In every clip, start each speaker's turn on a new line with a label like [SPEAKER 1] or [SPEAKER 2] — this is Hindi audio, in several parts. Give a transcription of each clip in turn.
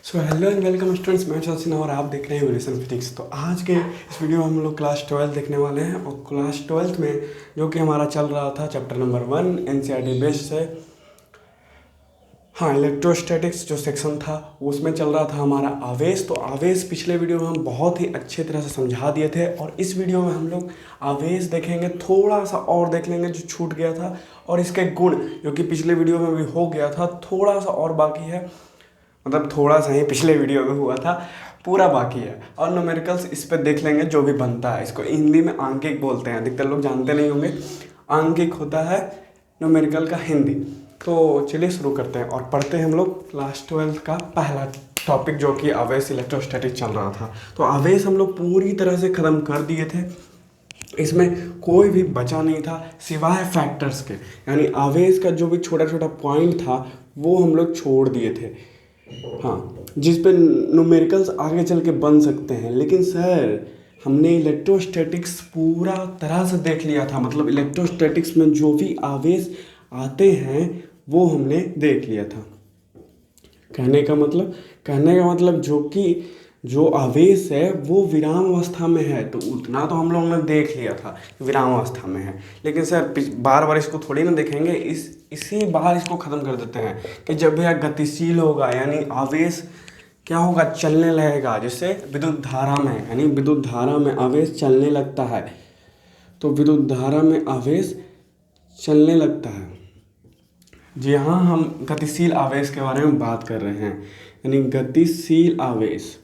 [SPEAKER 1] So hello and welcome students, मैं शशिना और आप देख रहे हैं रिलेशन फिजिक्स। तो आज के इस वीडियो में हम लोग क्लास 12 देखने वाले हैं और क्लास 12 में जो कि हमारा चल रहा था चैप्टर नंबर 1 एनसीईआरटी बेस्ड से। हाँ, इलेक्ट्रोस्टैटिक्स जो सेक्शन था उसमें चल रहा था हमारा आवेश। तो आवेश पिछले वीडियो में हम बहुत ही अच्छे तरह से समझा दिए थे और इस वीडियो में हम लोग आवेश देखेंगे, थोड़ा सा और देख लेंगे जो छूट गया था, और इसके गुण जो कि पिछले वीडियो में भी हो गया था, थोड़ा सा और बाकी है। मतलब थोड़ा सा ही पिछले वीडियो में हुआ था, पूरा बाकी है। और न्यूमेरिकल्स इस पर देख लेंगे जो भी बनता है। इसको हिंदी में आंकिक बोलते हैं, अधिकतर लोग जानते नहीं होंगे। आंकिक होता है न्यूमेरिकल का हिंदी। तो चलिए शुरू करते हैं और पढ़ते हैं हम लोग क्लास 12 का पहला टॉपिक जो कि आवेश इलेक्ट्रोस्टैटिक चल रहा था। तो आवेश हम लोग पूरी तरह से ख़त्म कर दिए थे, इसमें कोई भी बचा नहीं था सिवाय फैक्टर्स के। यानी आवेश का जो भी छोटा छोटा पॉइंट था वो हम लोग छोड़ दिए थे। हाँ, जिस पे न्यूमेरिकल्स आगे चल के बन सकते हैं। लेकिन सर हमने इलेक्ट्रोस्टैटिक्स पूरा तरह से देख लिया था, मतलब इलेक्ट्रोस्टैटिक्स में जो भी आवेश आते हैं वो हमने देख लिया था। कहने का मतलब जो आवेश है वो विराम अवस्था में है, तो उतना तो हम लोगों ने देख लिया था विराम अवस्था में है। लेकिन सर बार बार इसको थोड़ी ना देखेंगे, इसी बार इसको ख़त्म कर देते हैं कि जब भी गतिशील होगा यानी आवेश क्या होगा, चलने लगेगा। जैसे विद्युत धारा में, यानी विद्युत धारा में आवेश चलने लगता है, तो विद्युत धारा में आवेश चलने लगता है। जी हाँ, हम गतिशील आवेश के बारे में बात कर रहे हैं। यानी गतिशील आवेश,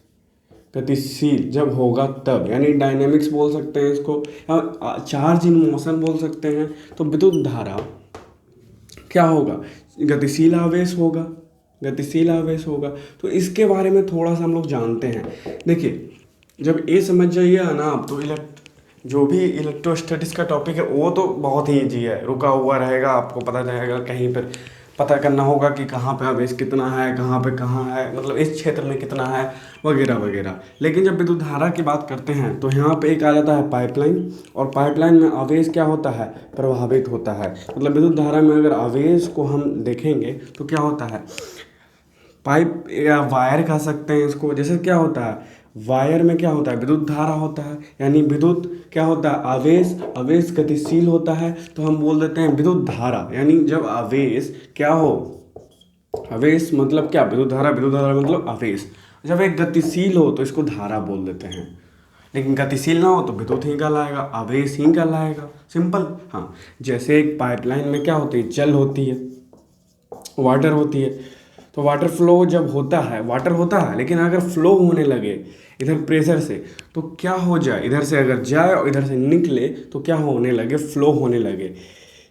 [SPEAKER 1] गतिशील जब होगा तब, यानी डायनेमिक्स बोल सकते हैं इसको, या चार्ज इन मोशन बोल सकते हैं। तो विद्युत धारा क्या होगा, गतिशील आवेश होगा, गतिशील आवेश होगा। तो इसके बारे में थोड़ा सा हम लोग जानते हैं। देखिए, जब ये समझ जाइए ना आप, तो जो भी इलेक्ट्रोस्टैटिक्स का टॉपिक है वो तो बहुत ही ईजी है, रुका हुआ रहेगा, आपको पता रहेगा। कहीं पर पता करना होगा कि कहाँ पे आवेश कितना है, कहाँ है, मतलब इस क्षेत्र में कितना है, वगैरह वगैरह। लेकिन जब विद्युत धारा की बात करते हैं तो यहाँ पे एक आ जाता है पाइपलाइन, और पाइपलाइन में आवेश क्या होता है, प्रभावित होता है। मतलब विद्युत धारा में अगर आवेश को हम देखेंगे तो क्या होता है, पाइप या वायर कह सकते हैं इसको। जैसे क्या होता है, वायर में क्या होता है, विद्युत धारा होता है, यानी विद्युत क्या होता है, आवेश गतिशील होता है तो हम बोल देते हैं विद्युत धारा। यानी जब आवेश क्या हो, आवेश मतलब क्या, विद्युत धारा मतलब आवेश। जब एक गतिशील हो तो इसको धारा बोल देते हैं, लेकिन गतिशील ना हो तो विद्युत ही कहलाएगा, आवेश ही कहलाएगा। सिंपल। हाँ, जैसे एक पाइपलाइन में क्या होती है, जल होती है, वाटर होती है। तो वाटर फ्लो जब होता है, वाटर होता है, लेकिन अगर फ्लो होने लगे इधर प्रेशर से, तो क्या हो जाए, इधर से अगर जाए और इधर से निकले तो क्या होने लगे, फ्लो होने लगे,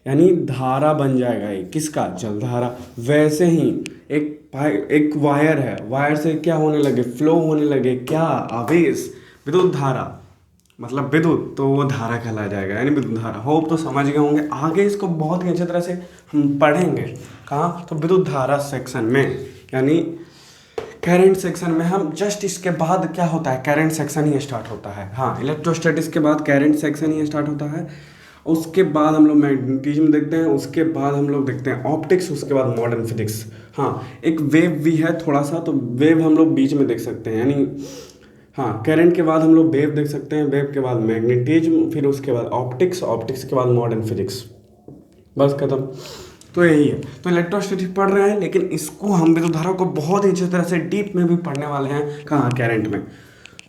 [SPEAKER 1] यानी धारा बन जाएगा। ये किसका, जलधारा। वैसे ही एक वायर है, वायर से क्या होने लगे, फ्लो होने लगे, क्या, आवेश, विद्युत धारा, मतलब विद्युत, तो वो धारा कहला जाएगा, यानी विद्युत धारा। होप तो समझ गए होंगे। आगे इसको बहुत ही अच्छी तरह से हम पढ़ेंगे। कहाँ, तो विद्युत धारा सेक्शन में, यानी करंट सेक्शन में। हम जस्ट इसके बाद क्या होता है, करंट सेक्शन ही स्टार्ट होता है। हाँ, इलेक्ट्रोस्टैटिक्स के बाद करंट सेक्शन ही स्टार्ट होता है। उसके बाद हम लोग मैग्नेटिज्म देखते हैं, उसके बाद हम लोग देखते हैं ऑप्टिक्स, उसके बाद मॉडर्न फिजिक्स। हाँ, एक वेव भी है थोड़ा सा, तो वेव हम लोग बीच में देख सकते हैं। यानी हाँ, करंट के बाद हम लोग वेव देख सकते हैं, वेव के बाद मैग्नेटिज्म, फिर उसके बाद ऑप्टिक्स के बाद मॉडर्न फिजिक्स, बस खत्म। तो यही है। तो इलेक्ट्रोस्टैटिक्स पढ़ रहे हैं, लेकिन इसको हम विद्युत धारा को बहुत ही अच्छी तरह से डीप में भी पढ़ने वाले हैं। कहाँ, करंट में।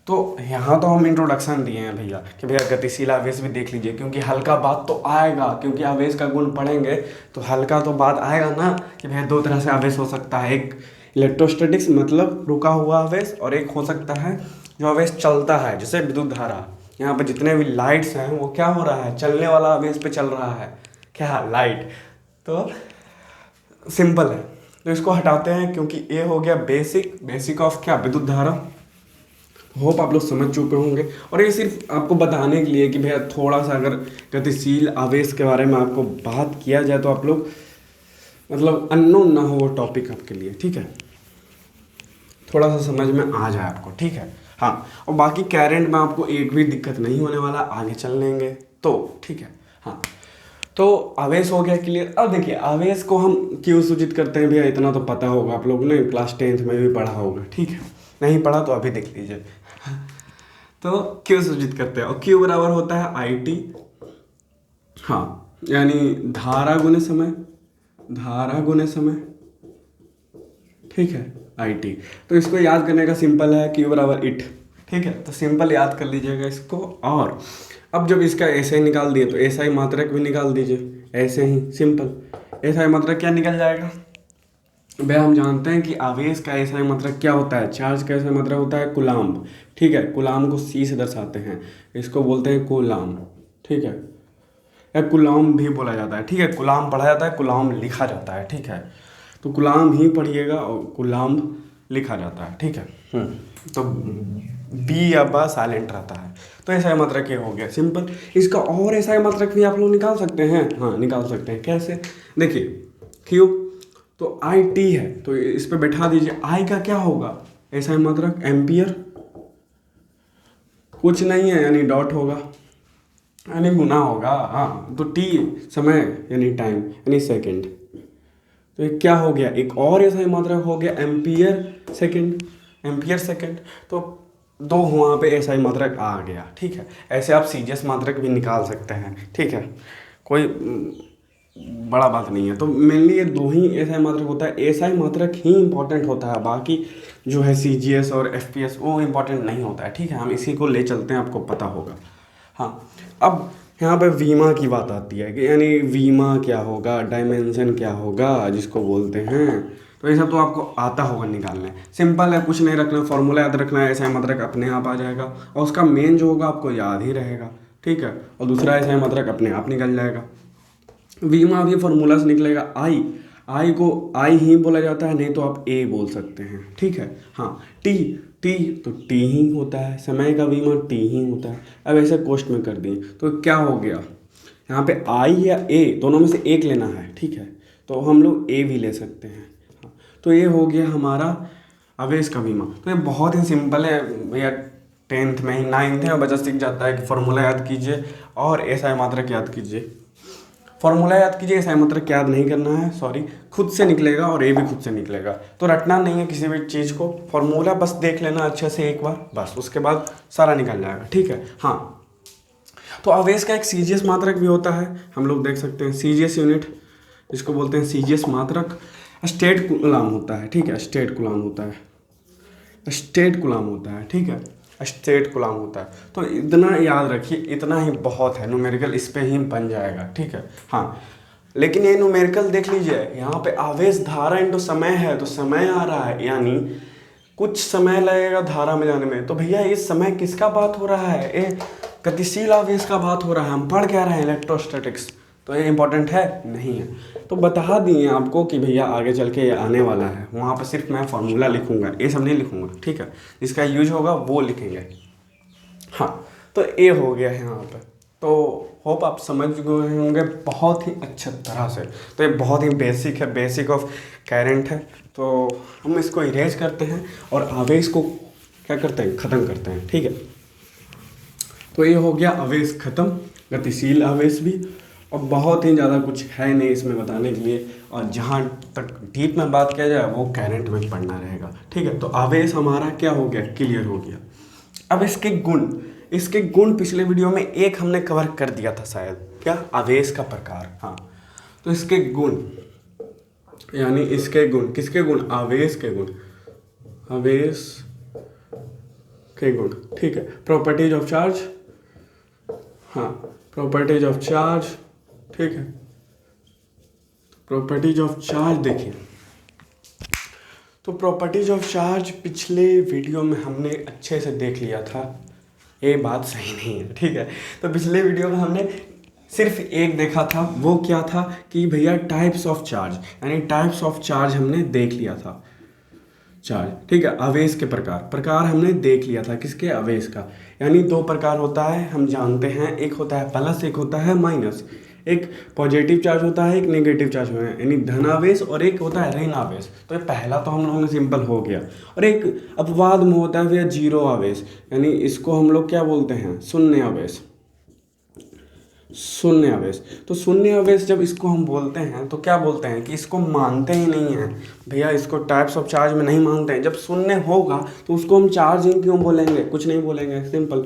[SPEAKER 1] तो यहाँ तो हम इंट्रोडक्शन दिए हैं भैया कि भैया गतिशील आवेश भी देख लीजिए, क्योंकि हल्का बात तो आएगा, क्योंकि आवेश का गुण पढ़ेंगे तो हल्का तो बात आएगा ना कि भैया दो तरह से आवेश हो सकता है। एक इलेक्ट्रोस्टैटिक्स मतलब रुका हुआ आवेश, और एक हो सकता है जो आवेश चलता है, जैसे विद्युत धारा। यहाँ पे जितने भी लाइट्स हैं वो क्या हो रहा है, चलने वाला आवेश पे चल रहा है, क्या, लाइट। तो सिंपल है। तो इसको हटाते हैं, क्योंकि ये हो गया बेसिक ऑफ क्या, विद्युत धारा। होप आप लोग समझ चुके होंगे। और ये सिर्फ आपको बताने के लिए कि भैया थोड़ा सा अगर गतिशील आवेश के बारे में आपको बात किया जाए तो आप लोग मतलब अननोन ना हो वो टॉपिक आपके लिए, ठीक है, थोड़ा सा समझ में आ जाए आपको, ठीक है। हाँ, और बाकी करंट में आपको एक भी दिक्कत नहीं होने वाला, आगे चल लेंगे तो, ठीक है। हाँ, तो आवेश हो गया क्लियर। अब देखिए आवेश को हम क्यों सूचित करते हैं भैया, इतना तो पता होगा आप लोगों ने, क्लास 10th में भी पढ़ा होगा, ठीक है। नहीं पढ़ा तो अभी देख लीजिए। तो क्यों सूचित करते हैं, और क्यू बराबर होता है आई टी, हाँ, यानी धारा गुने समय, धारा गुने समय, ठीक है, आई टी। तो इसको याद करने का सिंपल है, क्यू बराबर इट, ठीक है। तो सिंपल याद कर लीजिएगा इसको। और अब जब इसका ऐसे ही निकाल दिए तो ऐसा ही मात्रक भी निकाल दीजिए, ऐसे ही सिंपल। ऐसा ही मात्रक क्या निकल जाएगा भैया, हम जानते हैं कि आवेश का ऐसा ही मात्रक क्या होता है, चार्ज का ऐसा मात्रक होता है कूलाम्ब, ठीक है। कूलाम्ब को सी से दर्शाते हैं, इसको बोलते हैं कूलाम्ब, ठीक है, या कूलाम्ब भी बोला जाता है, ठीक है। कूलाम्ब पढ़ा जाता है, कूलाम्ब लिखा जाता है, ठीक है। तो कूलाम्ब ही पढ़िएगा और कूलाम्ब लिखा जाता है, ठीक है। तो बी या बा साइलेंट रहता है। तो ऐसा ही मात्रक ये हो गया सिंपल। इसका और ऐसा ही मात्रक भी आप लोग निकाल सकते हैं, हाँ निकाल सकते हैं। कैसे, देखिए क्यू तो आई टी है, तो इस पे बैठा दीजिए। आई का क्या होगा, ऐसा ही मात्रक एम्पियर, कुछ नहीं है यानी डॉट होगा, यानी गुना होगा, हाँ। तो टी समय यानी टाइम यानी सेकंड। तो ये क्या हो गया, एक और ऐसा ही मात्रक हो गया एम्पियर सेकंड, एम्पियर सेकंड। तो दो वहाँ पे ऐसा ही मात्रक आ गया, ठीक है। ऐसे आप सीजीएस मात्रक भी निकाल सकते हैं, ठीक है, कोई बड़ा बात नहीं है। तो मेनली ये दो ही ऐसा ही मात्रक होता है, ऐसा ही मात्रक ही इंपॉर्टेंट होता है, बाकी जो है सीजीएस और एफपीएस वो इंपॉर्टेंट नहीं होता है, ठीक है। हम इसी को ले चलते हैं, आपको पता होगा, हाँ। अब यहाँ पे वीमा की बात आती है कि यानी वीमा क्या होगा, डायमेंशन क्या होगा जिसको बोलते हैं। तो ये सब तो आपको आता होगा निकालने, सिंपल है, कुछ नहीं रखना, फॉर्मूला याद रखना है, ऐसा ही मात्रक अपने आप आ जाएगा। और उसका मेन जो होगा आपको याद ही रहेगा, ठीक है। और दूसरा ऐसा ही मात्रक अपने आप निकल जाएगा। वीमा भी फॉर्मूला से निकलेगा। आई, आई को आई ही बोला जाता है, नहीं तो आप ए बोल सकते हैं, ठीक है, हाँ। टी, टी तो टी ही होता है, समय का वीमा टी ही होता है। अब ऐसे कोष्ट में कर दिए तो क्या हो गया, यहाँ पे आई या ए दोनों में से एक लेना है, ठीक है। तो हम लोग ए भी ले सकते हैं, हाँ। तो ये हो गया हमारा आवेश का बीमा। तो ये बहुत ही सिंपल है भैया, 10th में ही 9th में बच्चा सीख जाता है कि फॉर्मूला याद कीजिए और ऐसा मात्रक याद कीजिए। फॉर्मूला याद कीजिए, ऐसा मात्रक याद नहीं करना है, सॉरी, खुद से निकलेगा और ये भी खुद से निकलेगा। तो रटना नहीं है किसी भी चीज़ को, फॉर्मूला बस देख लेना अच्छे से एक बार, बस उसके बाद सारा निकल जाएगा, ठीक है, हाँ। तो आवेश का एक सीजीएस मात्रक भी होता है, हम लोग देख सकते हैं सीजीएस यूनिट, जिसको बोलते हैं सीजीएस मात्रक। स्टेट कूलाम होता है, ठीक है, स्टेट कूलाम होता है, स्टेट कूलाम होता है, ठीक है, स्टेट कूलाम होता है। तो इतना याद रखिए, इतना ही बहुत है, न्यूमेरिकल इस पे ही बन जाएगा, ठीक है, हाँ। लेकिन ये न्यूमेरिकल देख लीजिए, यहाँ पे आवेश धारा इंटू समय है, तो समय आ रहा है, यानी कुछ समय लगेगा धारा में जाने में। तो भैया इस समय किसका बात हो रहा है, ये गतिशील आवेश का बात हो रहा है। हम पढ़ क्या रहे हैं, इलेक्ट्रोस्टैटिक्स, तो ये इंपॉर्टेंट है नहीं है। तो बता दिए आपको कि भैया आगे चल के ये आने वाला है, वहाँ पर सिर्फ मैं फार्मूला लिखूंगा, ये सब नहीं लिखूंगा, ठीक है। इसका यूज होगा वो लिखेंगे, हाँ। तो ये हो गया है यहाँ पर। तो होप आप समझ गए होंगे बहुत ही अच्छे तरह से। तो ये बहुत ही बेसिक है, बेसिक ऑफ करंट है। तो हम इसको इरेज करते हैं और आवेश को क्या करते हैं, ख़त्म करते हैं, ठीक है। तो ये हो गया आवेश ख़त्म, गतिशील आवेश भी। और बहुत ही ज़्यादा कुछ है नहीं इसमें बताने के लिए, और जहाँ तक डीप में बात किया जाए वो करंट में पढ़ना रहेगा, ठीक है। तो आवेश हमारा क्या हो गया, क्लियर हो गया। अब इसके गुण, इसके गुण पिछले वीडियो में एक हमने कवर कर दिया था शायद, क्या, आवेश का प्रकार, हाँ। तो इसके गुण यानी इसके गुण, किसके गुण, आवेश के गुण, आवेश के गुण, ठीक है। प्रॉपर्टीज ऑफ चार्ज, हाँ, प्रॉपर्टीज ऑफ चार्ज, ठीक है। प्रॉपर्टीज ऑफ चार्ज देखिए, तो प्रॉपर्टीज ऑफ चार्ज पिछले वीडियो में हमने अच्छे से देख लिया था, ये बात सही नहीं है, ठीक है। तो पिछले वीडियो में हमने सिर्फ एक देखा था, वो क्या था कि भैया टाइप्स ऑफ चार्ज, यानी टाइप्स ऑफ चार्ज हमने देख लिया था, चार्ज, ठीक है। आवेश के प्रकार हमने देख लिया था, किसके, आवेश का। यानी दो प्रकार होता है, हम जानते हैं, एक होता है प्लस, एक होता है माइनस। एक पॉजिटिव चार्ज होता है, एक नेगेटिव चार्ज होता है, यानी धन आवेश, और एक होता है ऋण आवेश। तो ये पहला तो हम लोगों ने सिंपल हो गया। और एक अपवाद में होता है भैया जीरो आवेश, यानी इसको हम लोग क्या बोलते हैं, शून्य आवेश, शून्य आवेश। तो शून्य आवेश जब इसको हम बोलते हैं तो क्या बोलते हैं कि इसको मानते ही नहीं हैं भैया, इसको टाइप्स ऑफ चार्ज में नहीं मानते हैं। जब शून्य होगा तो उसको हम चार्जिंग क्यों बोलेंगे, कुछ नहीं बोलेंगे, सिंपल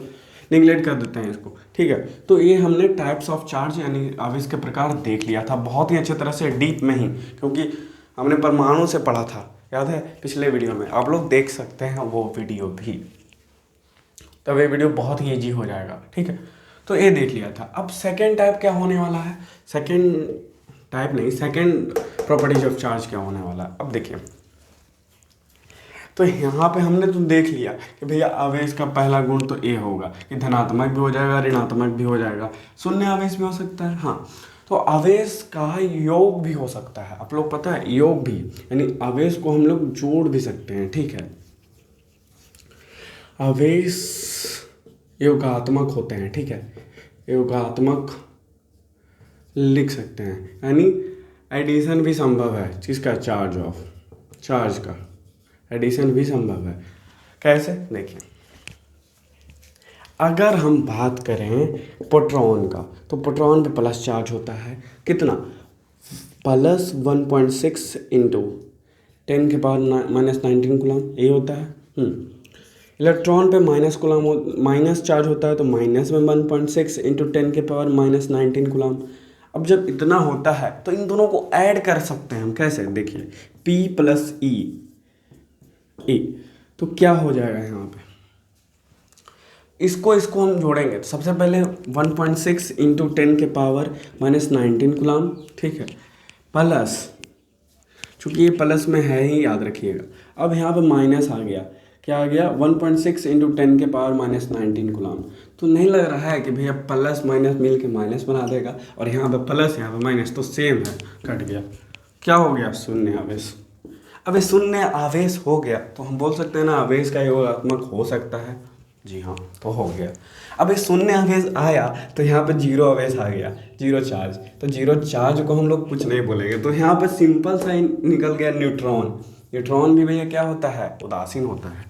[SPEAKER 1] निगलेक्ट कर देते हैं इसको, ठीक है। तो ये हमने टाइप्स ऑफ चार्ज यानी आवेश के प्रकार देख लिया था बहुत ही अच्छे तरह से, डीप में ही, क्योंकि हमने परमाणु से पढ़ा था, याद है पिछले वीडियो में, आप लोग देख सकते हैं वो वीडियो भी, तब ये वीडियो बहुत ही ईजी हो जाएगा, ठीक है। तो ये देख लिया था। अब सेकेंड टाइप क्या होने वाला है, सेकेंड टाइप नहीं, सेकेंड प्रॉपर्टीज ऑफ चार्ज क्या होने वाला है। अब देखिए, तो यहाँ पे हमने तो देख लिया कि भैया आवेश का पहला गुण तो ए होगा कि धनात्मक भी हो जाएगा, ऋणात्मक भी हो जाएगा, शून्य आवेश भी हो सकता है। हाँ, तो आवेश का योग भी हो सकता है, आप लोग पता है योग भी, यानी आवेश को हम लोग जोड़ भी सकते हैं, ठीक है। आवेश योगात्मक होते हैं, ठीक है, योगात्मक लिख सकते हैं, यानी एडिशन भी संभव है, जिसका चार्ज का एडिशन भी संभव है। कैसे, देखिए, अगर हम बात करें प्रोटॉन का, तो प्रोटॉन पे प्लस चार्ज होता है, कितना, प्लस 1.6 इंटू 10 के पावर -19 कूलम, ये होता है। इलेक्ट्रॉन पे माइनस चार्ज होता है, तो माइनस में 1.6 इंटू 10 के पावर -19 कूलम। अब जब इतना होता है तो इन दोनों को ऐड कर सकते हैं हम, कैसे, देखिए, P प्लस E, तो क्या हो जाएगा यहाँ पे, इसको हम जोड़ेंगे तो सबसे पहले 1.6 इंटू 10 के पावर -19 कूलम, ठीक है, प्लस, चूँकि ये प्लस में है ही, याद रखिएगा। अब यहाँ पे माइनस आ गया, क्या आ गया, 1.6 इंटू 10 के पावर -19 कूलम। तो नहीं लग रहा है कि भैया प्लस माइनस मिल के माइनस बना देगा, और यहाँ पे प्लस यहाँ पे माइनस तो सेम है, कट गया, क्या हो गया, शून्य आवेश। अब ये शून्य आवेश हो गया तो हम बोल सकते हैं ना आवेश का योगात्मक हो सकता है, जी हाँ, तो हो गया। अब ये शून्य आवेश आया तो यहाँ पे जीरो आवेश आ गया, जीरो चार्ज, तो जीरो चार्ज को हम लोग कुछ नहीं बोलेंगे, तो यहाँ पे सिंपल सा ही निकल गया न्यूट्रॉन भी भैया क्या होता है, उदासीन होता है।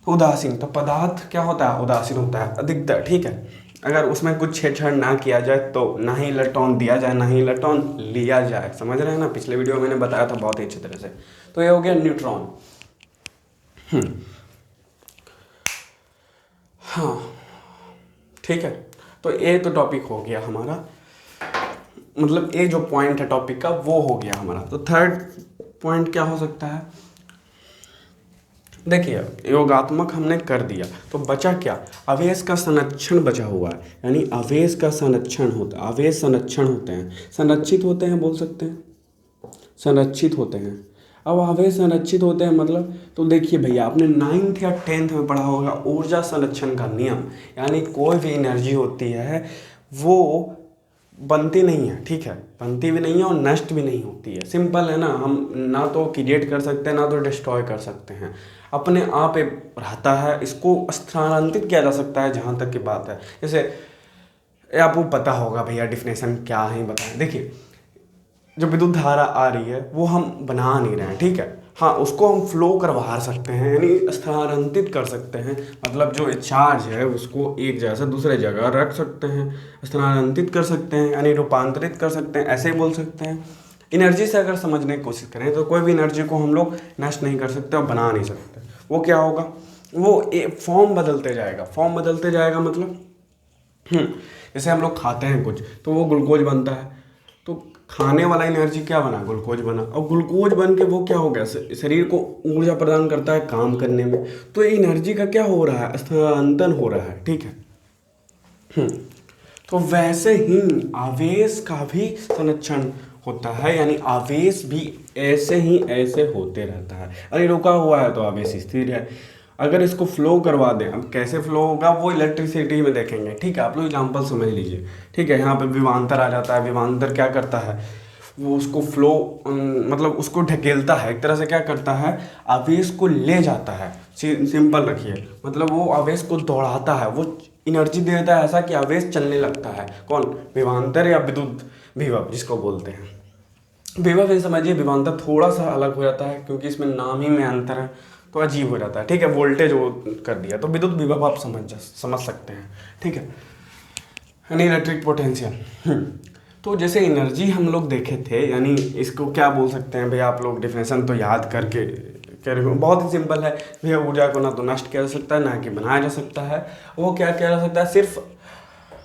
[SPEAKER 1] उदासीन, तो पदार्थ क्या होता है, उदासीन होता है अधिकतर, ठीक है। अगर उसमें कुछ छेड़छाड़ ना किया जाए तो ना ही इलेक्ट्रॉन दिया जाए ना ही इलेक्ट्रॉन लिया जाए, समझ रहे हैं ना, पिछले वीडियो में मैंने बताया था बहुत ही अच्छी तरह से। तो ये हो गया न्यूट्रॉन। हाँ, ठीक है, तो ये तो टॉपिक हो गया हमारा, मतलब ये जो पॉइंट है टॉपिक का वो हो गया हमारा। तो थर्ड पॉइंट क्या हो सकता है, देखिए, योगात्मक हमने कर दिया तो बचा क्या, आवेश का संरक्षण बचा हुआ है, यानी आवेश का संरक्षण होता है, आवेश संरक्षण होते हैं, संरक्षित होते हैं, बोल सकते हैं, संरक्षित होते हैं। अब आवेश संरक्षित होते हैं मतलब, तो देखिए भैया, आपने 9th या 10th में पढ़ा होगा ऊर्जा संरक्षण का नियम, यानी कोई भी एनर्जी होती है वो बनती नहीं है, ठीक है, बनती भी नहीं है और नष्ट भी नहीं होती है, सिंपल है ना। हम ना तो क्रिएट कर सकते हैं ना तो डिस्ट्रॉय कर सकते हैं, अपने आप ये रहता है, इसको स्थानांतरित किया जा सकता है, जहाँ तक की बात है। जैसे आपको पता होगा भैया, डिफिनेशन क्या है बताएं, देखिए, जो विद्युत धारा आ रही है वो हम बना नहीं रहे हैं, ठीक है, हाँ, उसको हम फ्लो करवा सकते हैं, यानी स्थानांतरित कर सकते हैं, मतलब जो चार्ज है उसको एक जगह से दूसरे जगह रख सकते हैं, स्थानांतरित कर सकते हैं, यानी रूपांतरित कर सकते हैं, ऐसे ही बोल सकते हैं। एनर्जी से अगर समझने की कोशिश करें तो कोई भी एनर्जी को हम लोग नष्ट नहीं कर सकते और बना नहीं सकते। वो क्या होगा, वो फॉर्म बदलते जाएगा, मतलब जैसे हम लोग खाते हैं कुछ तो वो ग्लूकोज बनता है, तो खाने वाला एनर्जी क्या बना, ग्लूकोज बना, और ग्लूकोज बन के वो क्या हो गया, शरीर को ऊर्जा प्रदान करता है काम करने में। तो एनर्जी का क्या हो रहा है, स्थानांतरण हो रहा है, ठीक है। तो वैसे ही आवेश का भी संरक्षण होता है, यानी आवेश भी ऐसे ही ऐसे होते रहता है। अरे रुका हुआ है तो आवेश स्थिर है, अगर इसको फ्लो करवा दें, अब कैसे फ्लो होगा वो इलेक्ट्रिसिटी में देखेंगे, ठीक है, आप लोग एग्जांपल समझ लीजिए, ठीक है। यहाँ पे विभवांतर आ जाता है, विभवांतर क्या करता है, वो उसको फ्लो मतलब उसको ढकेलता है, एक तरह से क्या करता है, आवेश को ले जाता है, सिंपल रखिए, मतलब वो आवेश को दौड़ाता है, वो एनर्जी दे देता है ऐसा कि आवेश चलने लगता है। कौन, विभवांतर या विद्युत विभव जिसको बोलते हैं। विभव ये समझिए, विभवांतर थोड़ा सा अलग हो जाता है क्योंकि इसमें नाम ही में अंतर है, तो अजीब हो जाता है, ठीक है, वोल्टेज वो कर दिया, तो विद्युत विभव आप समझ सकते हैं, ठीक है। यानी इलेक्ट्रिक पोटेंशियल। तो जैसे एनर्जी हम लोग देखे थे, यानी इसको क्या बोल सकते हैं भैया, आप लोग डिफिनेशन तो याद करके कह रहे हो, बहुत ही सिंपल है भैया। ऊर्जा को ना तो नष्ट किया जा सकता है ना कि बनाया जा सकता है, वो क्या किया जा सकता है, सिर्फ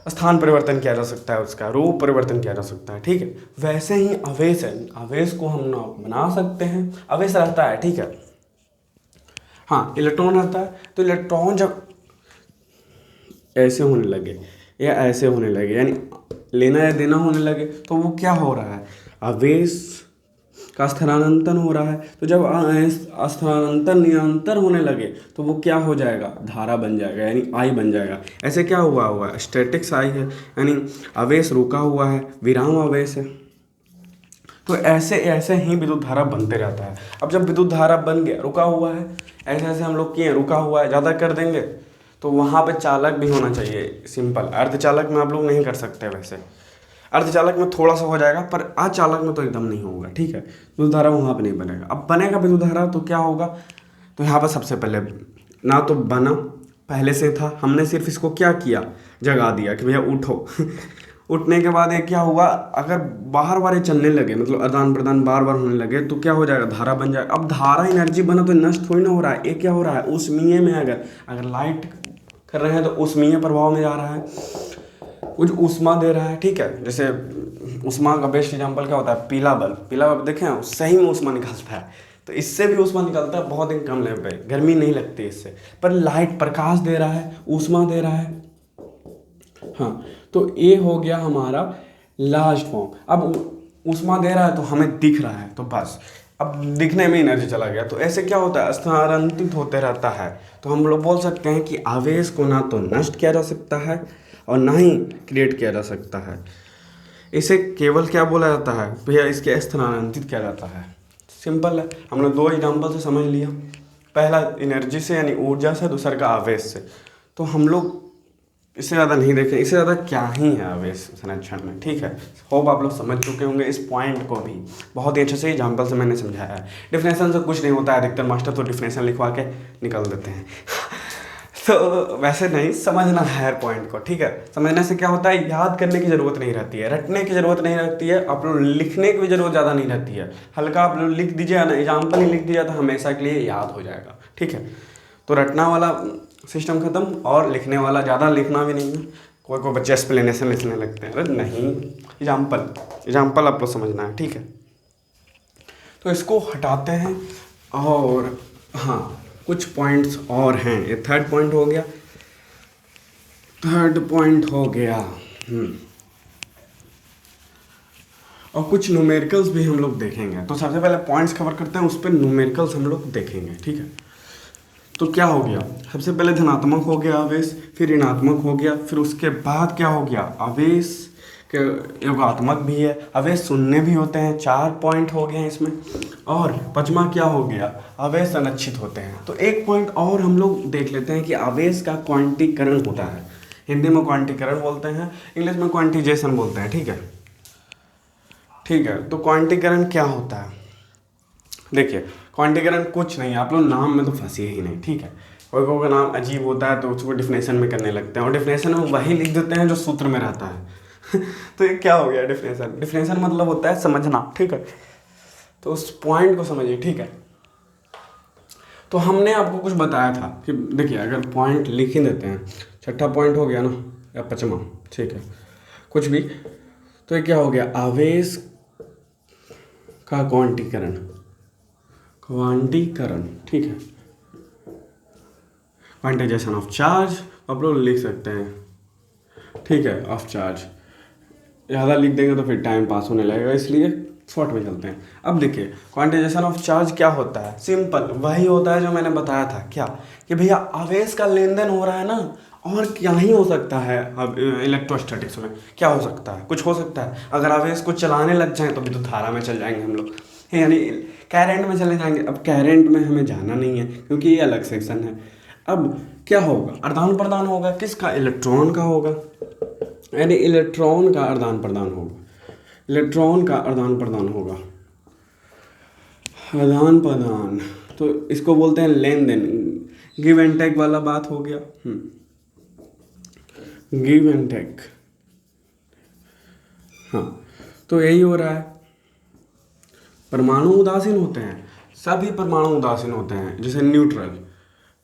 [SPEAKER 1] स्थान परिवर्तन किया जा सकता है, उसका रूप परिवर्तन किया जा सकता है, ठीक है। वैसे ही आवेश है, आवेश को हम ना बना सकते हैं, आवेश रहता है, ठीक है। हाँ, इलेक्ट्रॉन रहता है, तो इलेक्ट्रॉन जब ऐसे होने लगे या ऐसे होने लगे, यानी लेना या देना होने लगे, तो वो क्या हो रहा है, आवेश का स्थानांतरण हो रहा है। तो जब स्थानांतरण निरंतर होने लगे तो वो क्या हो जाएगा, धारा बन जाएगा, यानी आई बन जाएगा। ऐसे क्या हुआ है, स्टैटिक्स आई है, यानी आवेश रुका हुआ है, विराम आवेश है। तो ऐसे ऐसे ही विद्युत धारा बनते रहता है। अब जब विद्युत धारा बन गया, रुका हुआ है, ऐसे ऐसे हम लोग किए, रुका हुआ है, ज़्यादा कर देंगे तो वहाँ पे चालक भी होना चाहिए। सिंपल, अर्धचालक में आप लोग नहीं कर सकते, वैसे अर्धचालक में थोड़ा सा हो जाएगा, पर अचालक में तो एकदम नहीं होगा, ठीक है। विद्युत धारा वहाँ पे नहीं बनेगा। अब बनेगा विद्युत धारा तो क्या होगा, तो यहाँ पर सबसे पहले ना तो बना, पहले से था, हमने सिर्फ इसको क्या किया, जगा दिया कि भैया उठो उठने के बाद ये क्या हुआ, अगर बार बार ये चलने लगे, मतलब आदान प्रदान बार बार होने लगे, तो क्या हो जाएगा, धारा बन जाएगा। अब धारा एनर्जी बना तो नष्ट थोड़ी ना हो रहा है, ये क्या हो रहा है, ऊष्मीय में, अगर लाइट कर रहे हैं तो ऊष्मीय प्रभाव में जा रहा है, कुछ ऊष्मा दे रहा है, ठीक है। जैसे ऊष्मा का बेस्ट एग्जाम्पल क्या होता है, पीला बल्ब देखें, सही में ऊष्मा निकलता है, तो इससे भी ऊष्मा निकलता है, बहुत ही कम लेवल पे, गर्मी नहीं लगती इससे, पर लाइट प्रकाश दे रहा है, ऊष्मा दे रहा है। हाँ, तो ये हो गया हमारा लास्ट फॉर्म। अब ऊष्मा दे रहा है तो हमें दिख रहा है, तो बस अब दिखने में एनर्जी चला गया, तो ऐसे क्या होता है, स्थानांतरित होते रहता है। तो हम लोग बोल सकते हैं कि आवेश को ना तो नष्ट किया जा सकता है और ना ही क्रिएट किया जा सकता है, इसे केवल क्या बोला जाता है भैया, इसके स्थानांतरित किया जाता है। सिंपल है, हमने दो एग्जाम्पल से समझ लिया, पहला एनर्जी से यानी ऊर्जा से, दूसरा का आवेश से। तो हम लोग इससे ज़्यादा नहीं देखें, इससे ज़्यादा क्या ही है आवेश संरक्षण में, ठीक है। होप आप लोग समझ चुके होंगे इस पॉइंट को भी, बहुत ही अच्छे से एग्जाम्पल से मैंने समझाया है। डिफिनेशन से कुछ नहीं होता है, अधिकतर मास्टर तो डिफिनेशन लिखवा के निकल देते हैं तो वैसे नहीं, समझना है हर पॉइंट को, ठीक है। समझने से क्या होता है, याद करने की ज़रूरत नहीं रहती है, रटने की ज़रूरत नहीं रहती है, आप लोग लिखने की भी ज़रूरत ज़्यादा नहीं रहती है। हल्का आप लोग लिख दीजिए ना, एग्जाम्पल ही लिख दीजिए तो हमेशा के लिए याद हो जाएगा, ठीक है। तो रटना वाला सिस्टम ख़त्म, और लिखने वाला ज़्यादा लिखना भी नहीं है। कोई बच्चे एक्सप्लेनेशन लिखने लगते हैं, अरे नहीं, एग्जाम्पल आप लोग समझना है, ठीक है। तो इसको हटाते हैं, और हाँ, कुछ पॉइंट्स और हैं, ये थर्ड पॉइंट हो गया, और कुछ न्यूमेरिकल्स भी हम लोग देखेंगे। तो सबसे पहले पॉइंट्स कवर करते हैं, उस पर न्यूमेरिकल्स हम लोग देखेंगे, ठीक है। तो क्या हो गया, सबसे पहले धनात्मक हो गया आवेश, फिर ऋणात्मक हो गया, फिर उसके बाद क्या हो गया, आवेश के योगात्मक भी है, आवेश शून्य भी होते हैं, 4 पॉइंट हो गए हैं इसमें। और पांचवा क्या हो गया, आवेश संरक्षित होते हैं। तो एक पॉइंट और हम लोग देख लेते हैं कि आवेश का क्वांटीकरण होता है, हिंदी में क्वांटीकरण बोलते हैं, इंग्लिश में क्वांटिजेशन बोलते हैं, ठीक है। तो क्वांटीकरण क्या होता है, देखिए क्वांटीकरण कुछ नहीं, आप लोग नाम में तो फंसे ही नहीं, ठीक है। कोई का नाम अजीब होता है तो उसको डिफिनेशन में करने लगते हैं, और डिफिनेशन में वही लिख देते हैं जो सूत्र में रहता है तो ये क्या हो गया, डिफिनेशन मतलब होता है समझना, ठीक है। तो उस पॉइंट को समझिए, ठीक है। तो हमने आपको कुछ बताया था कि देखिए, अगर पॉइंट लिख ही देते हैं, छठा पॉइंट हो गया ना, या पांचवा, ठीक है, कुछ भी, तो ये क्या हो गया, आवेश का क्वांटीकरण, ठीक है। क्वांटाइजेशन ऑफ चार्ज आप लोग लिख सकते हैं, ठीक है, ऑफ चार्ज। ज़्यादा लिख देंगे तो फिर टाइम पास होने लगेगा, इसलिए शॉर्ट में चलते हैं। अब देखिए क्वांटाइजेशन ऑफ चार्ज क्या होता है, सिंपल वही होता है जो मैंने बताया था, क्या कि भैया आवेश का लेन देन हो रहा है ना, और क्या ही हो सकता है। अब इलेक्ट्रोस्टैटिक्स में क्या हो सकता है, कुछ हो सकता है। अगर आवेश को चलाने लग जाए तो विद्युत धारा में चल जाएंगे हम लोग, यानी करंट में चले जाएंगे। अब करंट में हमें जाना नहीं है क्योंकि ये अलग सेक्शन है। अब क्या होगा, आदान प्रदान होगा, किसका, इलेक्ट्रॉन का होगा, यानी इलेक्ट्रॉन का आदान प्रदान होगा, आदान प्रदान। तो इसको बोलते हैं लेन देन, गिव एंड टेक वाला बात हो गया, गिव एंड टेक, हाँ, तो यही हो रहा है। परमाणु उदासीन होते हैं, सभी परमाणु उदासीन होते हैं। जैसे न्यूट्रॉन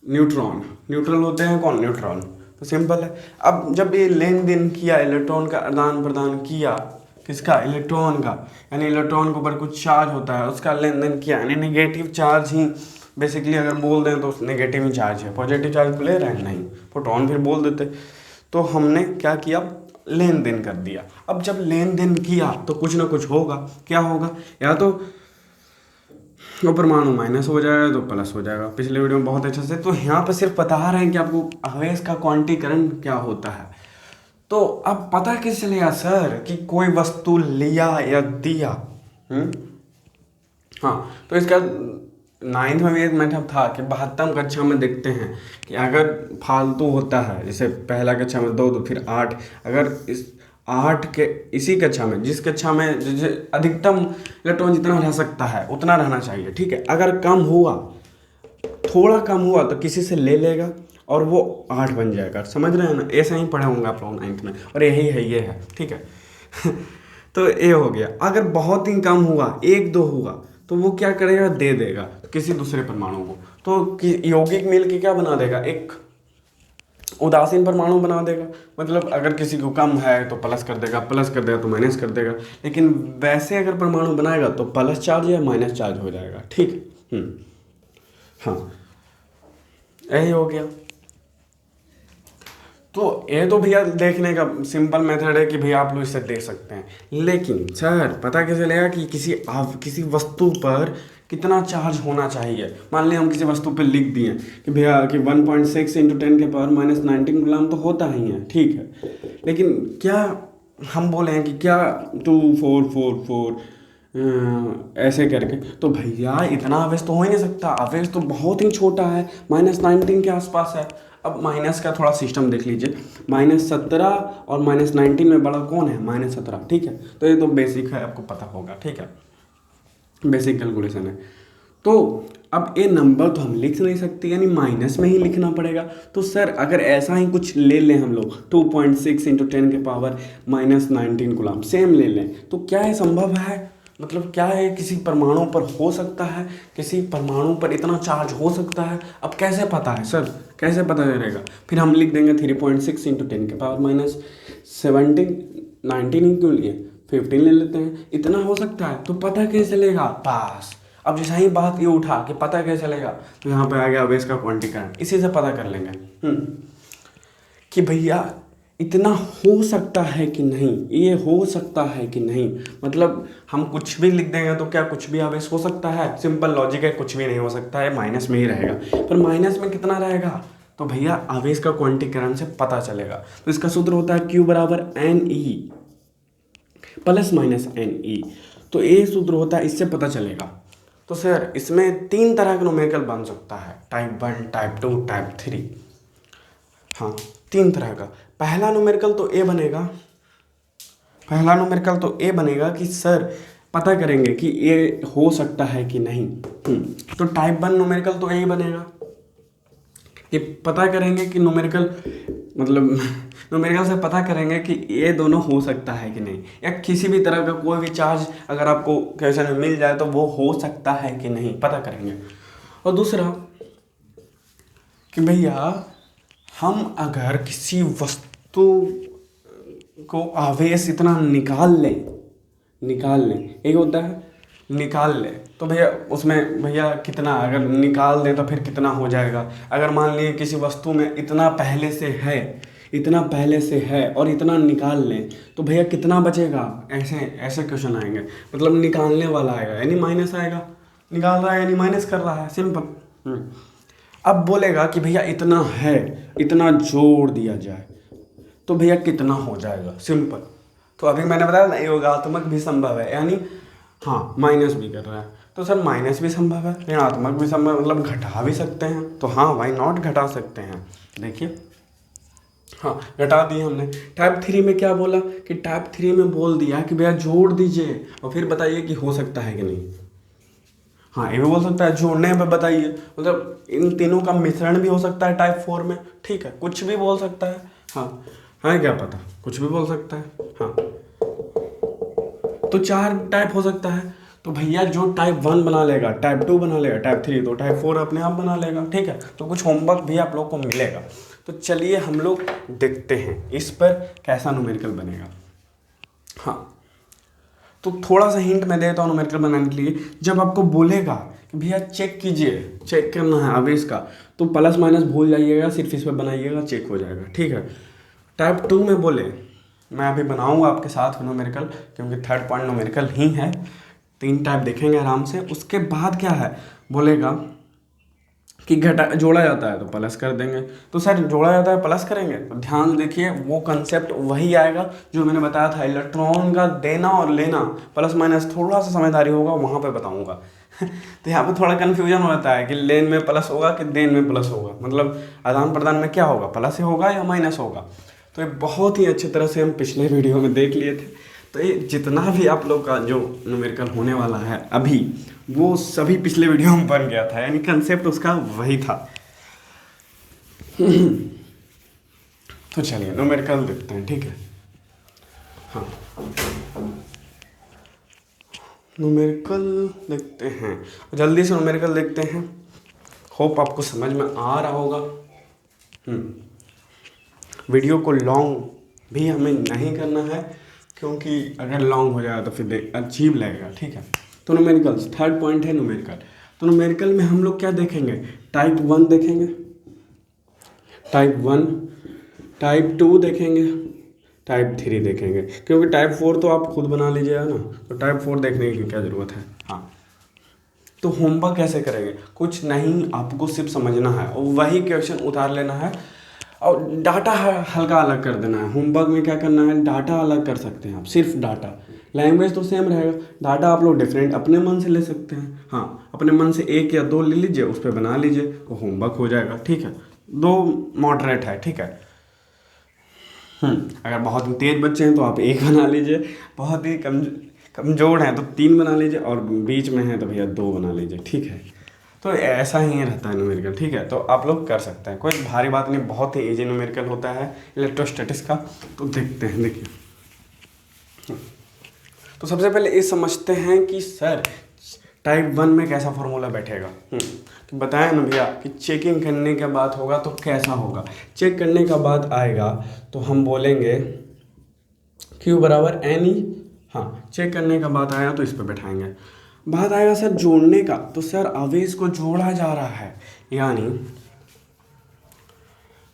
[SPEAKER 1] न्यूट्रल होते हैं कौन? न्यूट्रॉन। तो सिंपल है। अब जब ये लेन देन किया, इलेक्ट्रॉन का आदान प्रदान किया, किसका? इलेक्ट्रॉन का, यानी इलेक्ट्रॉन के ऊपर कुछ चार्ज होता है, उसका लेन देन किया, यानी नेगेटिव चार्ज ही बेसिकली अगर बोल दें तो नेगेटिव ही चार्ज है। पॉजिटिव चार्ज को ले रहे हैं नहीं, प्रोटॉन फिर बोल देते। तो हमने क्या किया? लेन देन कर दिया। अब जब लेन देन किया तो कुछ ना कुछ होगा। क्या होगा? या तो वो परमाणु माइनस हो जाएगा तो प्लस हो जाएगा। पिछले वीडियो में बहुत अच्छे से तो यहाँ पर सिर्फ बता रहे हैं कि आपको आवेश का क्वांटीकरण क्या होता है। तो अब पता कैसे चलेगा सर कि कोई वस्तु लिया या दिया? हाँ, तो इसका 9th में भी मतलब था कि 72 कक्षा में देखते हैं कि अगर फालतू होता है, जैसे पहला कक्षा में 2 तो फिर 8, अगर इस 8 के इसी कक्षा में, जिस कक्षा में जैसे अधिकतम इलेक्ट्रॉन जितना रह सकता है उतना रहना चाहिए, ठीक है। अगर कम हुआ, थोड़ा कम हुआ तो किसी से ले लेगा और वो 8 बन जाएगा। समझ रहे हैं ना? ऐसा ही पढ़े होंगे आप लोग 9th में, और यही है, ये है, ठीक है। तो ये हो गया। अगर बहुत ही कम हुआ, 1-2 हुआ, तो वो क्या करेगा? दे देगा किसी दूसरे परमाणु को। तो यौगिक मिल के क्या बना देगा? एक उदासीन परमाणु बना देगा। मतलब अगर किसी को कम है तो प्लस कर देगा, प्लस कर देगा तो माइनस कर देगा। लेकिन वैसे अगर परमाणु बनाएगा तो प्लस चार्ज या माइनस चार्ज हो जाएगा, ठीक। हाँ, यही हो गया। तो ये तो भैया देखने का सिंपल मेथड है कि भैया आप लोग इससे देख सकते हैं। लेकिन सर पता कैसे चलेगा कि किसी वस्तु पर कितना चार्ज होना चाहिए? मान लिया हम किसी वस्तु पर लिख दिए कि भैया कि 1.6 × 10⁻⁻19 कूलम तो होता ही है, ठीक है। लेकिन क्या हम बोले हैं कि क्या 2444 ऐसे करके, तो भैया इतना आवेश तो हो ही नहीं सकता। आवेश तो बहुत ही छोटा है, -19 के आसपास है। अब माइनस का थोड़ा सिस्टम देख लीजिए, -17 और -19 में बड़ा कौन है? -17, ठीक है। तो ये तो बेसिक है, आपको पता होगा, ठीक है, बेसिक कैलकुलेशन है। तो अब ये नंबर तो हम लिख नहीं सकते, यानी माइनस में ही लिखना पड़ेगा। तो सर अगर ऐसा ही कुछ ले लें हम लोग, 2.6 × 10⁻⁻19 कूलम सेम ले लें, तो क्या ये संभव है? मतलब क्या है, किसी परमाणु पर हो सकता है? किसी परमाणु पर इतना चार्ज हो सकता है? अब कैसे पता है सर? कैसे पता चलेगा? फिर हम लिख देंगे 3.6 × 10⁻⁻17, 19 क्यों लिए, 15 ले लेते हैं, इतना हो सकता है। तो पता कैसे चलेगा? पास। अब जैसा ही बात ये उठा कि पता कैसे चलेगा, तो यहाँ पे आ गया आवेश का क्वांटीकरण। इसी से पता कर लेंगे कि भैया इतना हो सकता है कि नहीं, ये हो सकता है कि नहीं। मतलब हम कुछ भी लिख देंगे तो क्या कुछ भी आवेश हो सकता है? सिंपल लॉजिक है, कुछ भी नहीं हो सकता है, माइनस में ही रहेगा। पर माइनस में कितना रहेगा? तो भैया आवेश का क्वांटीकरण से पता चलेगा। तो इसका सूत्र होता है Q = Ne ± Ne। तो ये सूत्र होता है, इससे पता चलेगा। तो सर इसमें 3 तरह का न्यूमेरिकल बन सकता है, टाइप 1, टाइप 2, टाइप 3। हाँ, 3 तरह का। पहला न्यूमेरिकल तो ए बनेगा कि सर पता करेंगे कि ये हो सकता है कि नहीं। तो टाइप 1 न्यूमेरिकल तो यही बनेगा कि पता करेंगे कि न्यूमेरिकल से पता करेंगे कि ये दोनों हो सकता है कि नहीं, या किसी भी तरह का कोई भी चार्ज अगर आपको क्वेश्चन में मिल जाए तो वो हो सकता है कि नहीं, पता करेंगे। और दूसरा कि भैया हम अगर किसी वस्तु को आवेश इतना निकाल लें, एक होता है निकाल ले, तो भैया उसमें भैया कितना अगर निकाल दें तो फिर कितना हो जाएगा? अगर मान लिए किसी वस्तु में इतना पहले से है और इतना निकाल लें तो भैया कितना बचेगा? ऐसे क्वेश्चन आएंगे, मतलब निकालने वाला आएगा यानी माइनस आएगा, निकाल रहा है यानी माइनस कर रहा है, सिंपल। अब बोलेगा कि भैया इतना है, इतना जोड़ दिया जाए तो भैया कितना हो जाएगा? सिंपल। तो अभी मैंने बताया ना, योगात्मक भी संभव है, यानी हाँ माइनस भी कर रहा है। तो सर माइनस भी संभव है, ऋणात्मक भी संभव, मतलब घटा भी सकते हैं। तो हाँ वाई नॉट, घटा सकते हैं। देखिए हाँ, घटा दिए हमने। टाइप 3 में क्या बोला कि टाइप 3 में बोल दिया कि भैया जोड़ दीजिए और फिर बताइए कि हो सकता है कि नहीं। हाँ, ये भी बोल सकता है, जोड़ने में बताइए, मतलब इन तीनों का मिश्रण भी हो सकता है टाइप 4 में, ठीक है, कुछ भी बोल सकता है। हाँ, क्या पता, कुछ भी बोल सकता है। हाँ, तो 4 टाइप हो सकता है। तो भैया जो टाइप 1 बना लेगा, टाइप 2 बना लेगा, टाइप 3, तो टाइप 4 अपने आप बना लेगा, ठीक है। तो कुछ होमवर्क भी आप लोग को मिलेगा। तो चलिए हम लोग देखते हैं इस पर कैसा न्यूमेरिकल बनेगा। हाँ, तो थोड़ा सा हिंट मैं देता हूँ न्यूमेरिकल बनाने के लिए। जब आपको बोलेगा कि भैया चेक कीजिए, चेक करना है अब इसका, तो प्लस माइनस भूल जाइएगा, सिर्फ इस पर बनाइएगा, चेक हो जाएगा, ठीक है। टाइप 2 में बोले, मैं अभी बनाऊंगा आपके साथ न्यूमेरिकल, क्योंकि थर्ड पॉइंट न्यूमेरिकल ही है। 3 टाइप देखेंगे आराम से। उसके बाद क्या है, बोलेगा कि घटा जोड़ा जाता है तो प्लस कर देंगे। तो सर जोड़ा जाता है प्लस करेंगे, तो ध्यान से देखिए, वो कंसेप्ट वही आएगा जो मैंने बताया था, इलेक्ट्रॉन का देना और लेना, प्लस माइनस थोड़ा सा समझदारी होगा वहाँ पे बताऊँगा। तो यहाँ पे थोड़ा कन्फ्यूजन होता है कि लेन में प्लस होगा कि देन में प्लस होगा, मतलब आदान प्रदान में क्या होगा, प्लस ही होगा या माइनस होगा। तो ये बहुत ही अच्छी तरह से हम पिछले वीडियो में देख लिए थे। तो ये जितना भी आप लोग का जो न्यूमेरिकल होने वाला है अभी, वो सभी पिछले वीडियो में बन गया था, यानी कंसेप्ट उसका वही था। तो चलिए न्यूमेरिकल देखते हैं, ठीक है। हाँ, न्यूमेरिकल देखते हैं, जल्दी से न्यूमेरिकल देखते हैं। होप आपको समझ में आ रहा होगा। वीडियो को लॉन्ग भी हमें नहीं करना है, क्योंकि अगर लॉन्ग हो जाए तो फिर अजीब लगेगा, ठीक है। तो न्यूमेरिकल्स, थर्ड पॉइंट है न्यूमेरिकल। तो न्यूमेरिकल में हम लोग क्या देखेंगे, टाइप 1 देखेंगे, टाइप 1, टाइप 2 देखेंगे, टाइप 3 देखेंगे, क्योंकि टाइप 4 तो आप खुद बना लीजिएगा ना, तो टाइप 4 देखने की क्या ज़रूरत है। हाँ, तो होमवर्क कैसे करेंगे, कुछ नहीं, आपको सिर्फ समझना है और वही क्वेश्चन उतार लेना है, और डाटा हल्का अलग कर देना है। होमवर्क में क्या करना है, डाटा अलग कर सकते हैं आप, सिर्फ डाटा, लैंग्वेज तो सेम रहेगा, डाटा आप लोग डिफरेंट अपने मन से ले सकते हैं। हाँ, अपने मन से 1 या 2 ले लीजिए, उस पर बना लीजिए, वो होमवर्क हो जाएगा, ठीक है। 2 मॉडरेट है, ठीक है। अगर बहुत तेज बच्चे हैं तो आप 1 बना लीजिए, बहुत ही कमजोर हैं तो 3 बना लीजिए, और बीच में है तो भैया 2 बना लीजिए, ठीक है। तो ऐसा ही रहता है न्यूमेरिकल, ठीक है। तो आप लोग कर सकते हैं, कोई भारी बात नहीं, बहुत ही इजी न्यूमेरिकल होता है इलेक्ट्रोस्टैटिक्स का। तो देखते हैं, देखिए। तो सबसे पहले ये समझते हैं कि सर टाइप 1 में कैसा फॉर्मूला बैठेगा। तो बताया ना भैया कि चेकिंग करने के बाद होगा तो कैसा होगा। चेक करने का बाद आएगा तो हम बोलेंगे Q बराबर एन ई। हाँ, चेक करने का बाद आया तो इस पर बैठाएंगे। बात आएगा सर जोड़ने का, तो सर आवेश को जोड़ा जा रहा है, यानी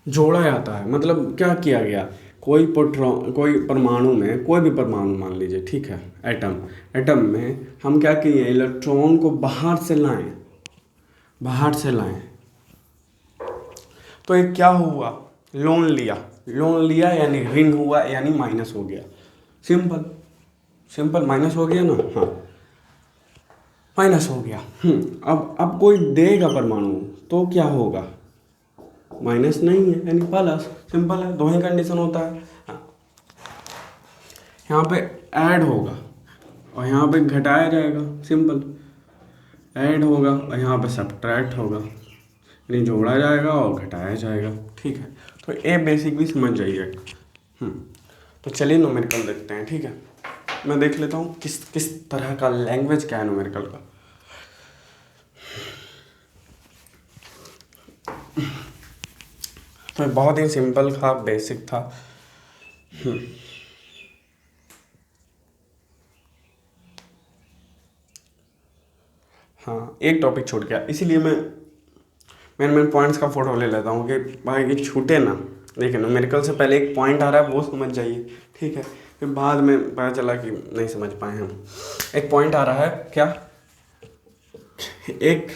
[SPEAKER 1] जोड़ा जाता है, मतलब क्या किया गया, कोई परमाणु में, कोई भी परमाणु मान लीजिए, ठीक है, एटम में हम क्या किए, इलेक्ट्रॉन को बाहर से लाएं। तो ये क्या हुआ, लोन लिया यानी ऋण हुआ, यानी माइनस हो गया। सिंपल माइनस हो गया ना। हाँ, माइनस हो गया। अब कोई देगा परमाणु तो क्या होगा, माइनस नहीं है यानी प्लस, सिंपल है, 2 ही कंडीशन होता है। यहाँ पे ऐड होगा और यहाँ पे घटाया जाएगा, सिंपल, ऐड होगा और यहाँ पे सब्ट्रैक्ट होगा, यानी जोड़ा जाएगा और घटाया जाएगा, ठीक है। तो ये बेसिक भी समझ जाइए। तो चलिए न्यूमेरिकल देखते हैं, ठीक है। मैं देख लेता हूँ किस तरह का लैंग्वेज क्या है न्यूमेरिकल का। तो बहुत ही सिंपल था, बेसिक था। हाँ, एक टॉपिक छूट गया, इसीलिए मैं मेन पॉइंट्स का फोटो ले लेता हूँ कि भाई कि छूटे ना। देखिए न्यूमेरिकल से पहले एक पॉइंट आ रहा है, वो समझ जाइए, ठीक है। फिर बाद में पता चला कि नहीं समझ पाए हम। एक पॉइंट आ रहा है, क्या, एक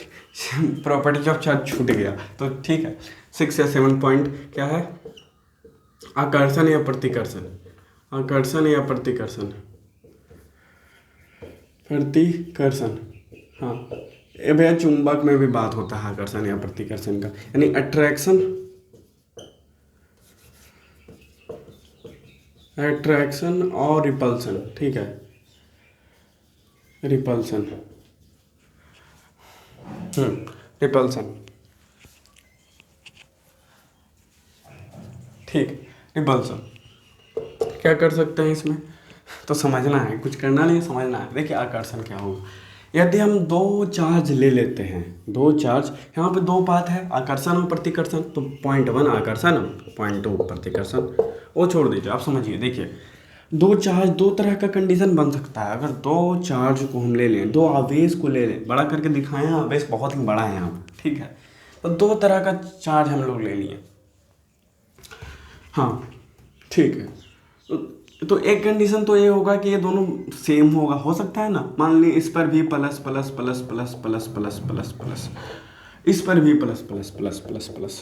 [SPEAKER 1] प्रॉपर्टी ऑफ चार्ज छूट गया, तो ठीक है। 6 या 7 पॉइंट क्या है, आकर्षण या प्रतिकर्षण, प्रतिकर्षण। हाँ, ये भैया चुंबक में भी बात होता है आकर्षण या प्रतिकर्षण का, यानी अट्रैक्शन और रिपल्सन, ठीक है, रिपल्सन। ठीक, रिपल्सन क्या कर सकते हैं इसमें, तो समझना है, कुछ करना नहीं, समझना है। देखिए आकर्षण क्या होगा, यदि हम दो चार्ज ले लेते हैं, दो चार्ज, यहाँ पे दो बात है, आकर्षण और प्रतिकर्षण, तो पॉइंट 1 आकर्षण, पॉइंट 2 प्रतिकर्षण, वो छोड़ दीजिए, आप समझिए। देखिए दो चार्ज, दो तरह का कंडीशन बन सकता है। अगर दो चार्ज को हम ले लें, दो आवेश को ले लें, बड़ा करके दिखाएं, आवेश बहुत ही बड़ा है यहाँ पर, ठीक है। तो दो तरह का चार्ज हम लोग ले लिए, हाँ ठीक है। तो एक कंडीशन तो ये होगा कि ये दोनों सेम होगा, हो सकता है ना, मान ली इस पर भी plus plus plus plus plus plus plus plus, इस पर भी plus plus plus plus plus,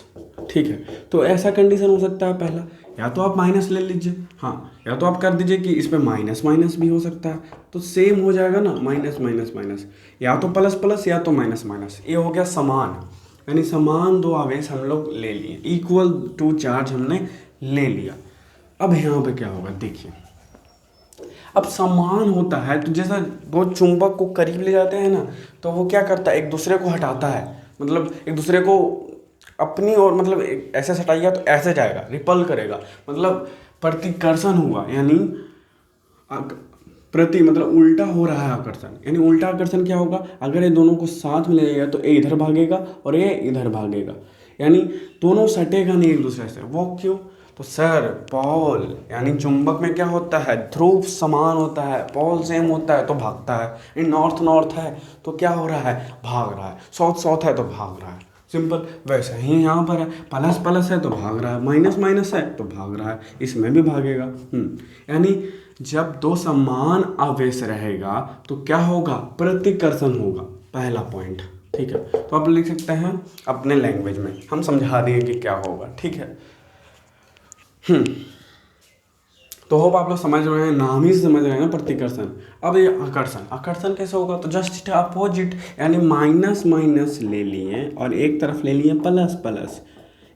[SPEAKER 1] ठीक है। तो ऐसा कंडीशन हो सकता है पहला, या तो आप माइनस ले लीजिए, हाँ, या तो आप कर दीजिए कि इस पर माइनस माइनस भी हो सकता है, तो सेम हो जाएगा ना, माइनस माइनस माइनस, या तो प्लस प्लस या तो माइनस माइनस, ये हो गया समान, यानी समान दो आवेश हम लोग ले लिए, इक्वल टू चार्ज हमने ले लिया। अब यहाँ पे क्या होगा, देखिए अब समान होता है तो जैसा दो चुंबक को करीब ले जाते हैं ना, तो वो क्या करता है, एक दूसरे को हटाता है, मतलब एक दूसरे को अपनी ओर, मतलब ऐसे हटाइएगा तो ऐसे जाएगा, रिपल करेगा, मतलब प्रतिकर्षण हुआ, यानी प्रति मतलब उल्टा हो रहा है आकर्षण। यानी उल्टा आकर्षण क्या होगा, अगर ये दोनों को साथ में ले जाएगा तो ये इधर भागेगा और ये इधर भागेगा, यानी दोनों सटेगा नहीं एक दूसरे से। वो क्यों, तो सर पॉल यानी चुंबक में क्या होता है, ध्रुव समान होता है, पॉल सेम होता है तो भागता है। ये नॉर्थ नॉर्थ है तो क्या हो रहा है, भाग रहा है, साउथ साउथ है तो भाग रहा है, सिंपल। वैसे ही यहाँ पर है, प्लस प्लस है तो भाग रहा है, माइनस माइनस है तो भाग रहा है, इसमें भी भागेगा। यानी जब दो समान आवेश रहेगा तो क्या होगा, प्रतिकर्षण होगा, पहला पॉइंट, ठीक है। तो आप लिख सकते हैं अपने लैंग्वेज में, हम समझा दिए कि क्या होगा, ठीक है। तो होप आप लोग समझ रहे हैं, नाम ही से समझ रहे हैं ना, प्रतिकर्षण। अब ये आकर्षण, आकर्षण कैसे होगा, तो जस्ट अपोजिट, यानी माइनस माइनस ले लिए और एक तरफ ले लिए प्लस प्लस,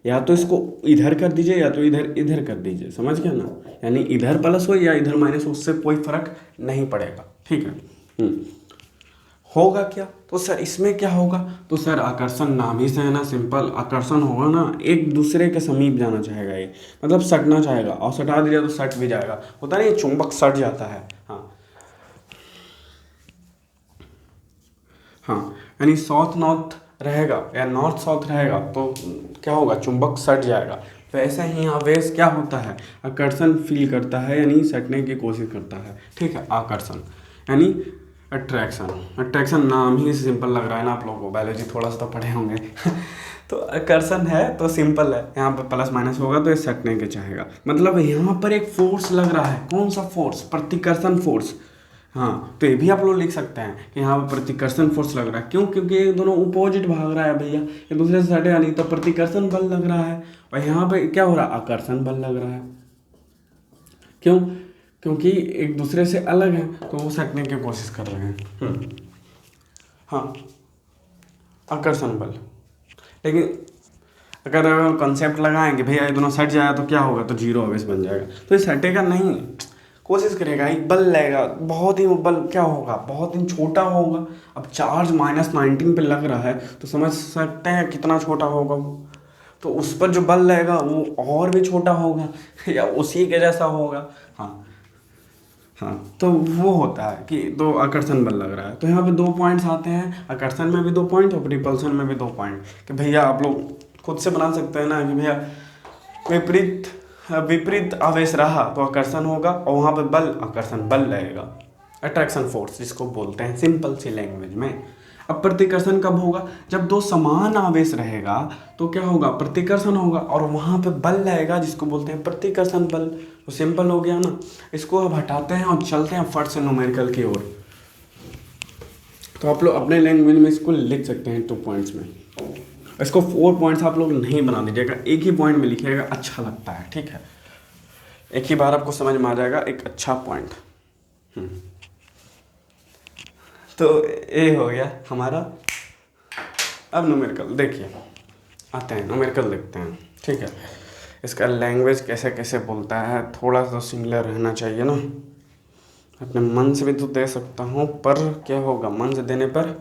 [SPEAKER 1] या तो इसको इधर कर दीजिए या तो इधर इधर कर दीजिए, समझ गया ना, यानी इधर प्लस हो या इधर माइनस हो, उससे कोई फर्क नहीं पड़ेगा, ठीक है। होगा क्या, तो सर इसमें क्या होगा, तो सर आकर्षण नाम ही से है ना, सिंपल आकर्षण होगा ना, एक दूसरे के समीप जाना चाहेगा, ये मतलब सटना चाहेगा, और सटा दिया तो सट भी जाएगा, होता नहीं, चुंबक सट जाता है, हाँ हाँ, यानी साउथ नॉर्थ रहेगा या नॉर्थ साउथ रहेगा तो क्या होगा, चुंबक सट जाएगा। वैसे ही आवेश क्या होता है, आकर्षण फील करता है, यानी सटने की कोशिश करता है, ठीक है। आकर्षण यानी अट्रैक्शन, अट्रैक्शन नाम ही सिंपल लग रहा है ना आप लोगों को, बायोलॉजी थोड़ा सा तो पढ़े होंगे तो आकर्षण है तो सिंपल है, यहाँ पर प्लस माइनस होगा तो ये सटने के चाहेगा, मतलब यहाँ पर एक फोर्स लग रहा है, कौन सा फोर्स, प्रतिकर्षण फोर्स, हाँ। तो ये भी आप लोग लिख सकते हैं कि यहाँ पर प्रतिकर्षण फोर्स लग रहा है, क्यों, क्योंकि ये दोनों अपोजिट भाग रहा है भैया, एक दूसरे से सटे नहीं, तो प्रतिकर्षण बल लग रहा है, और यहाँ पे क्या हो रहा है, आकर्षण बल लग रहा है, क्यों, क्योंकि एक दूसरे से अलग है तो वो सटने की कोशिश कर रहे हैं। हाँ, आकर्षण बल, लेकिन अगर कंसेप्ट लगाएं कि भैया ये दोनों सट जाए तो क्या होगा, तो जीरो आवेश बन जाएगा, तो ये सटेगा नहीं, कोशिश करेगा, एक बल लगेगा, बहुत ही बल क्या होगा, बहुत ही छोटा होगा। अब चार्ज -19 पे लग रहा है तो समझ सकते हैं कितना छोटा होगा वो, तो उस पर जो बल लगेगा वो और भी छोटा होगा या उसी के जैसा होगा, हाँ हाँ। तो वो होता है कि दो आकर्षण बल लग रहा है, तो यहाँ पे दो पॉइंट्स आते हैं, आकर्षण में भी दो पॉइंट और रिपल्सन में भी दो पॉइंट, कि भैया आप लोग खुद से बना सकते हैं ना कि भैया विपरीत विपरीत आवेश रहा तो आकर्षण होगा, और वहाँ पे बल, आकर्षण बल लगेगा, अट्रैक्शन फोर्स जिसको बोलते हैं सिंपल सी लैंग्वेज में। अब प्रतिकर्षण कब होगा, जब दो समान आवेश रहेगा तो क्या होगा, प्रतिकर्षण होगा, और वहाँ पे बल लगेगा जिसको बोलते हैं प्रतिकर्षण बल। तो सिंपल हो गया ना, इसको अब हटाते हैं और चलते हैं फट से न्यूमेरिकल की ओर। तो आप लोग अपने लैंग्वेज में इसको लिख सकते हैं 2 पॉइंट्स में, इसको 4 पॉइंट्स आप लोग नहीं बना दीजिएगा, एक ही पॉइंट में लिखिएगा, अच्छा लगता है, ठीक है, एक ही बार आपको समझ में आ जाएगा, एक अच्छा पॉइंट। तो ये हो गया हमारा। अब न्यूमेरिकल देखिए, आते हैं न्यूमेरिकल देखते हैं, ठीक है। इसका लैंग्वेज कैसे कैसे बोलता है, थोड़ा सा सिमिलर रहना चाहिए ना, अपने मन से भी तो दे सकता हूँ, पर क्या होगा मन से देने पर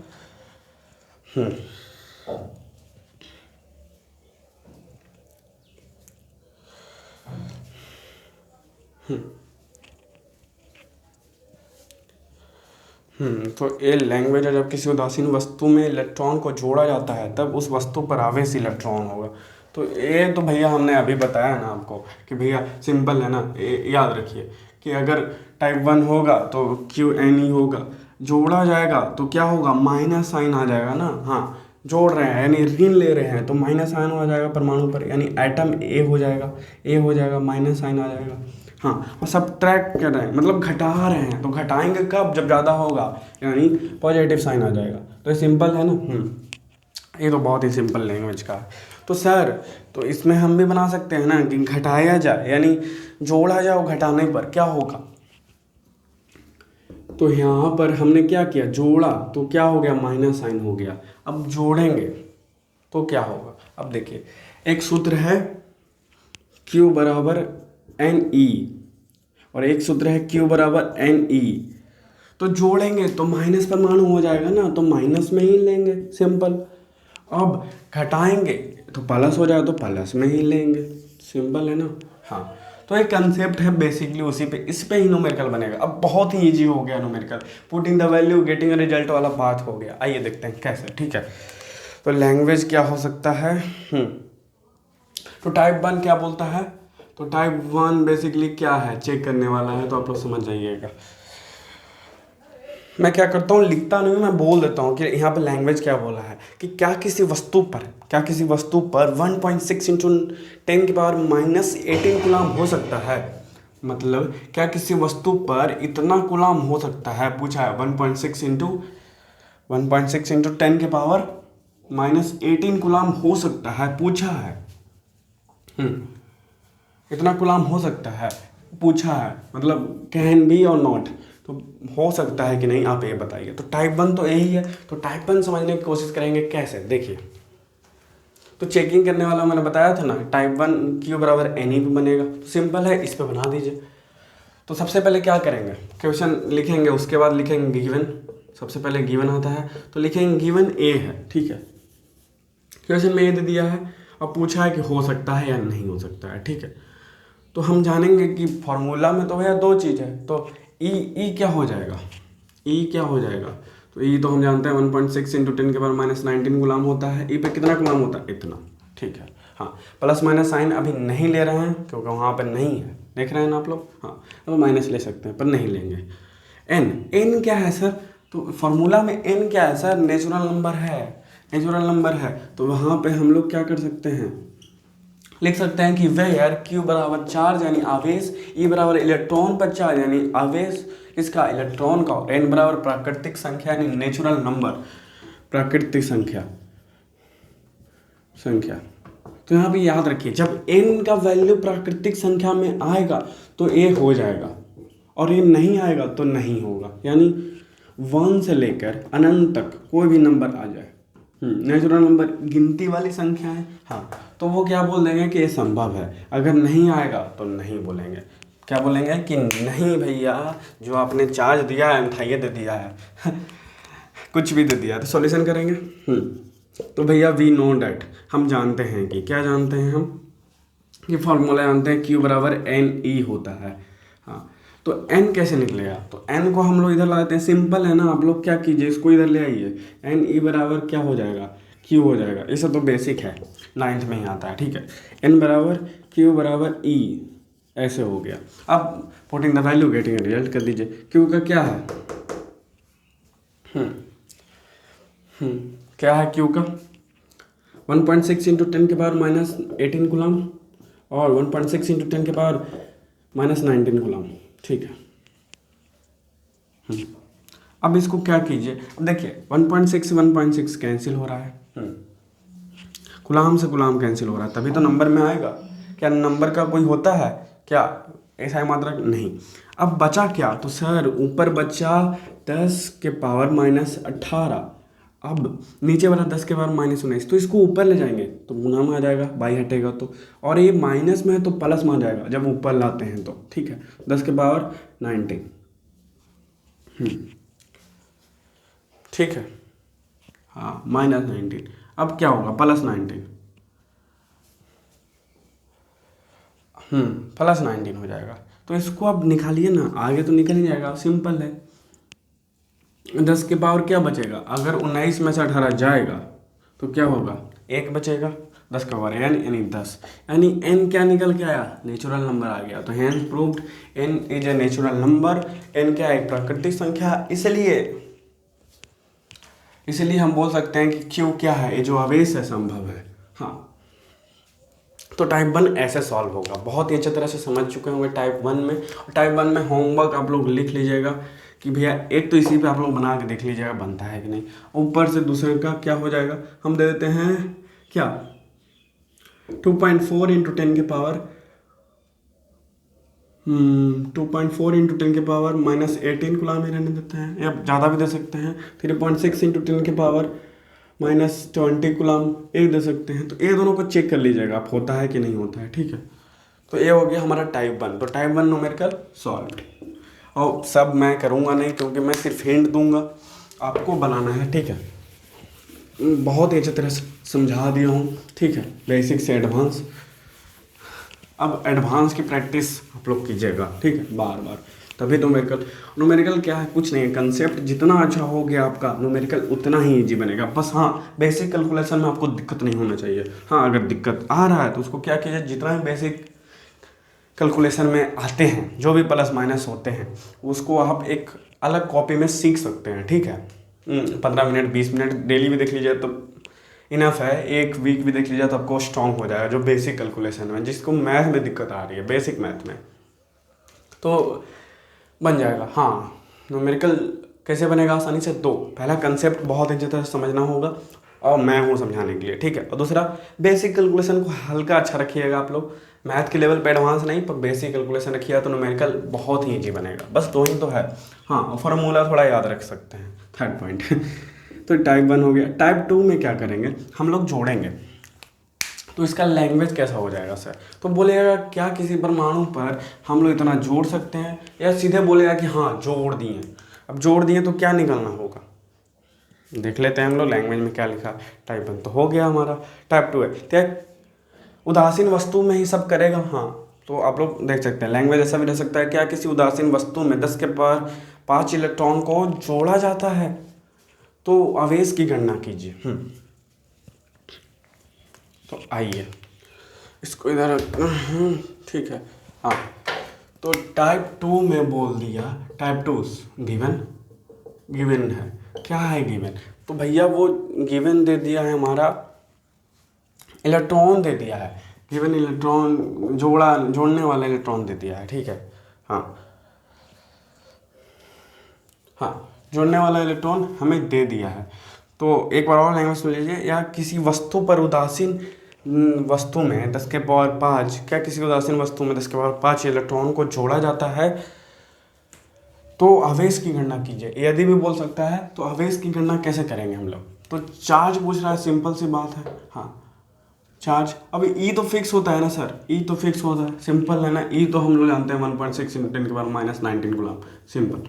[SPEAKER 1] तो ये लैंग्वेज है, जब किसी उदासीन वस्तु में इलेक्ट्रॉन को जोड़ा जाता है तब उस वस्तु पर आवेश इलेक्ट्रॉन होगा। तो ये तो भैया हमने अभी बताया ना आपको कि भैया सिंपल है ना, याद रखिए कि अगर टाइप 1 होगा तो क्यू एन ई होगा, जोड़ा जाएगा तो क्या होगा, माइनस साइन आ जाएगा ना। हाँ, जोड़ रहे हैं यानी ऋण ले रहे हैं तो माइनस साइन आ जाएगा परमाणु पर, यानी एटम ए हो जाएगा, ए हो जाएगा, माइनस साइन आ जाएगा। हाँ, और सब्ट्रैक्ट कर रहे हैं मतलब घटा रहे हैं, तो घटाएंगे कब, जब ज़्यादा होगा, यानी पॉजिटिव साइन आ जाएगा। तो ये सिंपल है ना। ये तो बहुत ही सिंपल लैंग्वेज का है। तो सर, तो इसमें हम भी बना सकते हैं ना कि घटाया जाए यानी जोड़ा जाए, घटाने पर क्या होगा। तो यहाँ पर हमने क्या किया, जोड़ा तो क्या हो गया, माइनस साइन हो गया। अब जोड़ेंगे तो क्या होगा, अब देखिए एक सूत्र है Q बराबर एन ई और एक सूत्र है Q बराबर एन ई। तो जोड़ेंगे तो माइनस परमाणु हो जाएगा ना, तो माइनस में ही लेंगे, सिंपल। अब घटाएंगे तो प्लस हो जाएगा, तो प्लस में ही लेंगे, सिंपल है ना। हाँ, तो एक कंसेप्ट है बेसिकली उसी पे, इस पे ही न्यूमेरिकल बनेगा। अब बहुत ही इजी हो गया numerical, putting the value getting a result वाला बात हो गया। आइए देखते हैं कैसे, ठीक है। तो लैंग्वेज क्या हो सकता है, तो टाइप 1 क्या बोलता है, तो टाइप 1 बेसिकली क्या है, चेक करने वाला है, तो आप लोग समझ जाइएगा। मैं क्या करता हूँ, लिखता नहीं हूँ, मैं बोल देता हूँ कि यहाँ पे लैंग्वेज क्या बोला है कि क्या किसी वस्तु पर 1.6 इंटू 10 की पावर -18 कूलाम हो सकता है। मतलब क्या किसी वस्तु पर इतना कूलाम हो सकता है, पूछा है। 1.6 इंटू 10 के पावर -18 कूलाम हो सकता है, पूछा है। इतना कूलाम हो सकता है, पूछा है, मतलब कैन बी और नॉट, तो हो सकता है कि नहीं, आप ये बताइए। तो टाइप 1 तो यही है। तो टाइप 1 समझने की कोशिश करेंगे कैसे, देखिए। तो चेकिंग करने वाला मैंने बताया था ना, टाइप 1 Q बराबर एन ई पे बनेगा, तो सिंपल है, इस पे बना दीजिए। तो सबसे पहले क्या करेंगे, क्वेश्चन लिखेंगे, उसके बाद लिखेंगे गिवन। सबसे पहले गिवन आता है तो लिखेंगे गिवन ए है, ठीक है। क्वेश्चन में ये दे दिया है और पूछा है कि हो सकता है या नहीं हो सकता है, ठीक है। तो हम जानेंगे कि फॉर्मूला में तो भैया दो चीज़ है, तो ई क्या हो जाएगा, ई क्या हो जाएगा। तो ई तो हम जानते हैं 1.6 इंटू 10 के पावर -19 गुलाम होता है। ई पे कितना गुलाम होता है, इतना, ठीक है। हाँ, प्लस माइनस साइन अभी नहीं ले रहे हैं क्योंकि वहाँ पर नहीं है, देख रहे हैं ना आप लोग। हाँ, तो माइनस ले सकते हैं पर नहीं लेंगे। एन क्या है सर, तो फॉर्मूला में एन क्या है सर, नेचुरल नंबर है, नेचुरल नंबर है। तो वहाँ पे हम लोग क्या कर सकते हैं, लिख सकते हैं कि वेयर Q बराबर चार्ज यानी आवेश, E बराबर इलेक्ट्रॉन पर चार्ज यानी आवेश इसका, इलेक्ट्रॉन का, और N बराबर प्राकृतिक संख्या यानी नेचुरल नंबर, प्राकृतिक संख्या। तो यहाँ पे याद रखिए, जब N का वैल्यू प्राकृतिक संख्या में आएगा तो ये हो जाएगा, और ये नहीं आएगा तो नहीं होगा। यानी 1 से लेकर अनंत तक कोई भी नंबर आ जाए, नेचुरल नंबर गिनती वाली संख्या है, हाँ, तो वो क्या बोल देंगे कि ये संभव है। अगर नहीं आएगा तो नहीं बोलेंगे, क्या बोलेंगे कि नहीं भैया, जो आपने चार्ज दिया है था ये दे दिया है कुछ भी दे दिया, तो सॉल्यूशन करेंगे। तो भैया वी नो डैट, हम जानते हैं कि, क्या जानते हैं हम, कि फॉर्मूला जानते हैं Q बराबर एन ई होता है। हाँ, तो n कैसे निकलेगा, तो n को हम लोग इधर ला देते हैं, सिंपल है ना। आप लोग क्या कीजिए, इसको इधर ले आइए, एन ई बराबर क्या हो जाएगा, Q हो जाएगा। ये सब तो बेसिक है, 9th में ही आता है, ठीक है। n बराबर Q बराबर E, ऐसे हो गया। अब putting the value getting result कर दीजिए। Q का क्या है, क्या है Q का, 1.6 इंटू 10 के पावर -18 कूलम और 1.6 इंटू 10 के पावर -19 कूलम, ठीक है। अब इसको क्या कीजिए, अब देखिए 1.6 कैंसिल हो रहा है, गुलाम से गुलाम कैंसिल हो रहा है, तभी तो नंबर में आएगा। क्या नंबर का कोई होता है क्या, ऐसा है मात्रा नहीं। अब बचा क्या, तो सर ऊपर बचा 10 के पावर -18, अब नीचे वाला 10 के पावर -19, तो इसको ऊपर ले जाएंगे तो गुना में आ जाएगा, बाई हटेगा तो, और ये माइनस में है तो प्लस में आ जाएगा जब ऊपर लाते हैं तो, ठीक है। 10 के पावर 19, ठीक है। हाँ, -19, अब क्या होगा, +19, +19 हो जाएगा। तो इसको अब निकालिए ना, आगे तो निकल ही जाएगा, सिंपल है। 10 के पावर क्या बचेगा, अगर 19 में से 18 जाएगा तो क्या होगा, 1 बचेगा। 10 का पावर n यानी 10, यानी n क्या निकल के आया, नेचुरल नंबर आ गया। तो hence proved n is a natural number, n क्या है, एक प्राकृतिक संख्या। इसलिए हम बोल सकते हैं कि q क्या है, ये जो आवेश है संभव है। हाँ, तो टाइप 1 ऐसे सॉल्व होगा। बहुत ही अच्छी तरह से समझ चुके होंगे टाइप 1 में। और टाइप 1 में होमवर्क आप लोग लिख लीजिएगा कि भैया एक तो इसी पे आप लोग बना के देख लीजिएगा बनता है कि नहीं। ऊपर से दूसरे का क्या हो जाएगा, हम दे देते हैं क्या 2.4 इंटू 10 के पावर 2.4 इंटू 10 के पावर -18 कूलम ही रहने देते हैं, या ज़्यादा भी दे सकते हैं। 3.6 इंटू 10 के पावर -20 कूलम एक दे सकते हैं। तो ये दोनों को चेक कर लीजिएगा आप, होता है कि नहीं होता है, ठीक है। तो ये हो गया हमारा टाइप 1। तो टाइप 1 न्यूमेरिकल सॉल्व। और सब मैं करूँगा नहीं, क्योंकि मैं सिर्फ हिंट दूंगा, आपको बनाना है, ठीक है। बहुत ही अच्छी तरह से समझा दिया हूँ, ठीक है, बेसिक से एडवांस। अब एडवांस की प्रैक्टिस आप लोग कीजिएगा, ठीक है, बार बार, तभी न्यूमेरिकल क्या है, कुछ नहीं है, कंसेप्ट जितना अच्छा हो गया आपका न्यूमेरिकल उतना ही इजी बनेगा। बस हाँ, बेसिक कैलकुलेशन में आपको दिक्कत नहीं होना चाहिए। हाँ, अगर दिक्कत आ रहा है तो उसको क्या कीजिए, जितना भी बेसिक कैलकुलेशन में आते हैं, जो भी प्लस माइनस होते हैं, उसको आप एक अलग कॉपी में सीख सकते हैं, ठीक है। 15 मिनट 20 मिनट डेली भी देख लीजिए तो इनफ है, एक वीक भी देख लीजिए तो आपको स्ट्रॉन्ग हो जाएगा। जो बेसिक कैलकुलेशन में, जिसको मैथ में दिक्कत आ रही है, बेसिक मैथ में, तो बन जाएगा। हाँ, न्यूमेरिकल कैसे बनेगा आसानी से, तो पहला कंसेप्ट बहुत अच्छी तरह से समझना होगा, और मैं हूँ समझाने के लिए, ठीक है। और दूसरा, बेसिक कैलकुलेशन को हल्का अच्छा रखिएगा आप लोग, मैथ के लेवल पे एडवांस नहीं, पर बेसिक कैलकुलेशन रखिएगा तो न्यूमेरिकल बहुत ही ईजी बनेगा। बस 2 ही तो है। हाँ, और फार्मूला थोड़ा याद रख सकते हैं, थर्ड पॉइंट। तो टाइप 1 हो गया। टाइप 2 में क्या करेंगे, हम लोग जोड़ेंगे। तो इसका लैंग्वेज कैसा हो जाएगा सर, तो बोलेगा क्या किसी परमाणु पर हम लोग इतना जोड़ सकते हैं, या सीधे बोलेगा कि हाँ जोड़ दिए। अब जोड़ दिए तो क्या निकलना होगा, देख लेते हैं हम लोग लैंग्वेज में क्या लिखा। टाइप 1 तो हो गया हमारा। टाइप 2 है क्या, उदासीन वस्तु में ही सब करेगा। हाँ, तो आप लोग देख सकते हैं लैंग्वेज ऐसा भी रह सकता है, क्या किसी उदासीन वस्तु में 10 के पावर 5 इलेक्ट्रॉन को जोड़ा जाता है, तो आवेश की गणना कीजिए। तो आइए इसको इधर, ठीक है। हाँ, तो टाइप 2 में बोल दिया, टाइप 2 गिवन है। क्या है गिवन, तो भैया वो गिवन दे दिया है हमारा, इलेक्ट्रॉन दे दिया है, गिवन इलेक्ट्रॉन जोड़ने वाला इलेक्ट्रॉन दे दिया है, ठीक है। हाँ, जोड़ने वाला इलेक्ट्रॉन हमें दे दिया है। तो एक बार और लैंग्वेज सुन लीजिए, या किसी वस्तु पर उदासीन वस्तु में 10 के पावर 5, क्या किसी उदासीन वस्तु में 10 के पावर 5 इलेक्ट्रॉन को जोड़ा जाता है, तो आवेश की गणना कीजिए। यदि भी बोल सकता है, तो आवेश की गणना कैसे करेंगे हम लोग, तो चार्ज पूछ रहा है, सिंपल सी बात है। हाँ, चार्ज, अब ई तो फिक्स होता है ना सर, ई तो फिक्स होता है, सिंपल है ना। ई तो हम लोग जानते हैं 1.6 इंटू 10 के पावर -19 कूलम, सिंपल।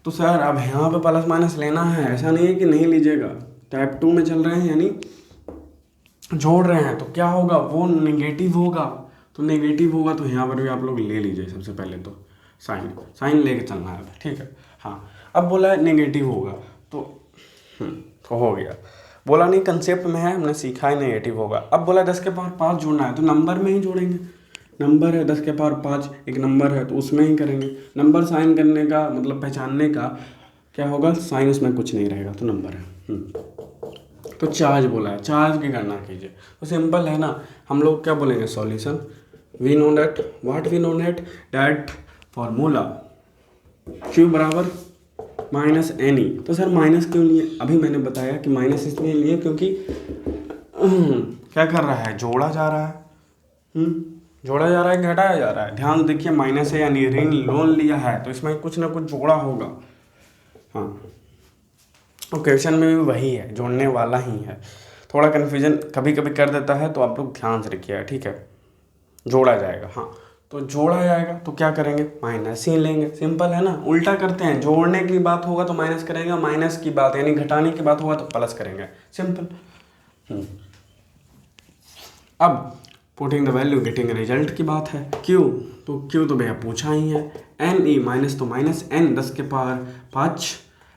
[SPEAKER 1] तो सर अब यहाँ पे प्लस माइनस लेना है, ऐसा नहीं है कि नहीं लीजिएगा। टाइप 2 में चल रहे हैं, यानी जोड़ रहे हैं, तो क्या होगा, वो नेगेटिव होगा। तो नेगेटिव होगा तो यहाँ पर भी आप लोग ले लीजिए। सबसे पहले तो साइन लेके चलना है, ठीक है। हाँ, अब बोला है नेगेटिव होगा, तो हो गया। बोला नहीं, कंसेप्ट में है, हमने सीखा है नेगेटिव होगा। अब बोला 10 के पावर 5 जोड़ना है, तो नंबर में ही जोड़ेंगे। नंबर है 10 के पावर 5, एक नंबर है तो उसमें ही करेंगे। नंबर साइन करने का मतलब पहचानने का क्या होगा, साइन उसमें कुछ नहीं रहेगा, तो नंबर है। तो चार्ज बोला है, चार्ज की गणना कीजिए। तो सिंपल है ना, हम लोग क्या बोलेंगे, solution. We know that, what we know that formula Q बराबर -NE। तो सर माइनस क्यों लिए, अभी मैंने बताया कि माइनस इसलिए लिए क्योंकि क्या कर रहा है, जोड़ा जा रहा है। जोड़ा जा रहा है, घटाया जा रहा है। ध्यान देखिए, माइनस है यानी ऋण लोन लिया है, तो इसमें कुछ ना कुछ जोड़ा होगा। हाँ, तो क्वेश्चन में भी वही है, जोड़ने वाला ही है। थोड़ा कन्फ्यूजन कभी कभी कर देता है, तो आप लोग ध्यान से रखिएगा, ठीक है। जोड़ा जाएगा, हाँ, तो जोड़ा जाएगा तो क्या करेंगे, माइनस ही लेंगे। सिंपल है ना, उल्टा करते हैं, जोड़ने की बात होगा तो माइनस करेंगे, माइनस की बात यानी घटाने की बात होगा तो प्लस करेंगे, सिंपल। अब putting the value getting result की बात है। क्यू तो भैया पूछा ही है। NE माइनस तो -N 10 के पावर 5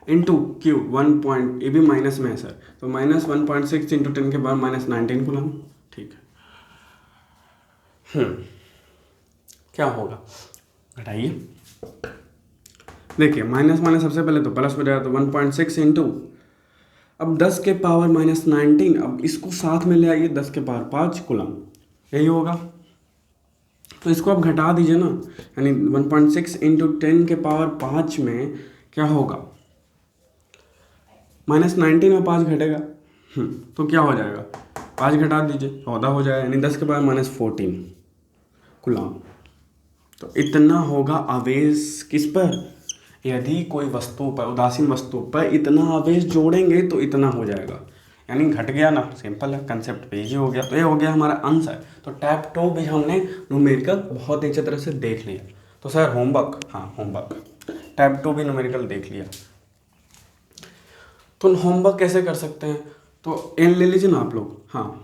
[SPEAKER 1] इंटू क्यू 1 पॉइंट, ये भी माइनस में है सर, तो -1.6 इंटू 10 के बाद -19 कूलम। ठीक है। क्या होगा, घटाइए। देखिए माइनस माइनस सबसे पहले तो प्लस हो जाएगा, तो 1.6 इंटू, अब 10 के पावर -19, अब इसको साथ में ले आइए, 10 के पावर 5 कूलम, यही होगा। तो इसको आप घटा दीजिए ना, यानी 1.6 इंटू 10 के पावर 5 में क्या होगा, -19 में 5 घटेगा, तो क्या हो जाएगा, 5 घटा दीजिए, 14 हो जाएगा, यानी 10 के पावर -14 कूलम। तो इतना होगा आवेश किस पर, यदि कोई वस्तु पर, उदासीन वस्तु पर इतना आवेश जोड़ेंगे तो इतना हो जाएगा, यानी घट गया ना, सिंपल है, कंसेप्ट पे इजी हो गया। तो ये हो गया हमारा आंसर। तो टाइप 2 भी हमने न्यूमेरिकल बहुत अच्छी तरह से देख लिया। तो सर होमवर्क, हाँ होमवर्क, टाइप 2 भी न्यूमेरिकल देख लिया। तो होमवर्क कैसे कर सकते हैं, तो एन ले लीजिए ना आप लोग, हाँ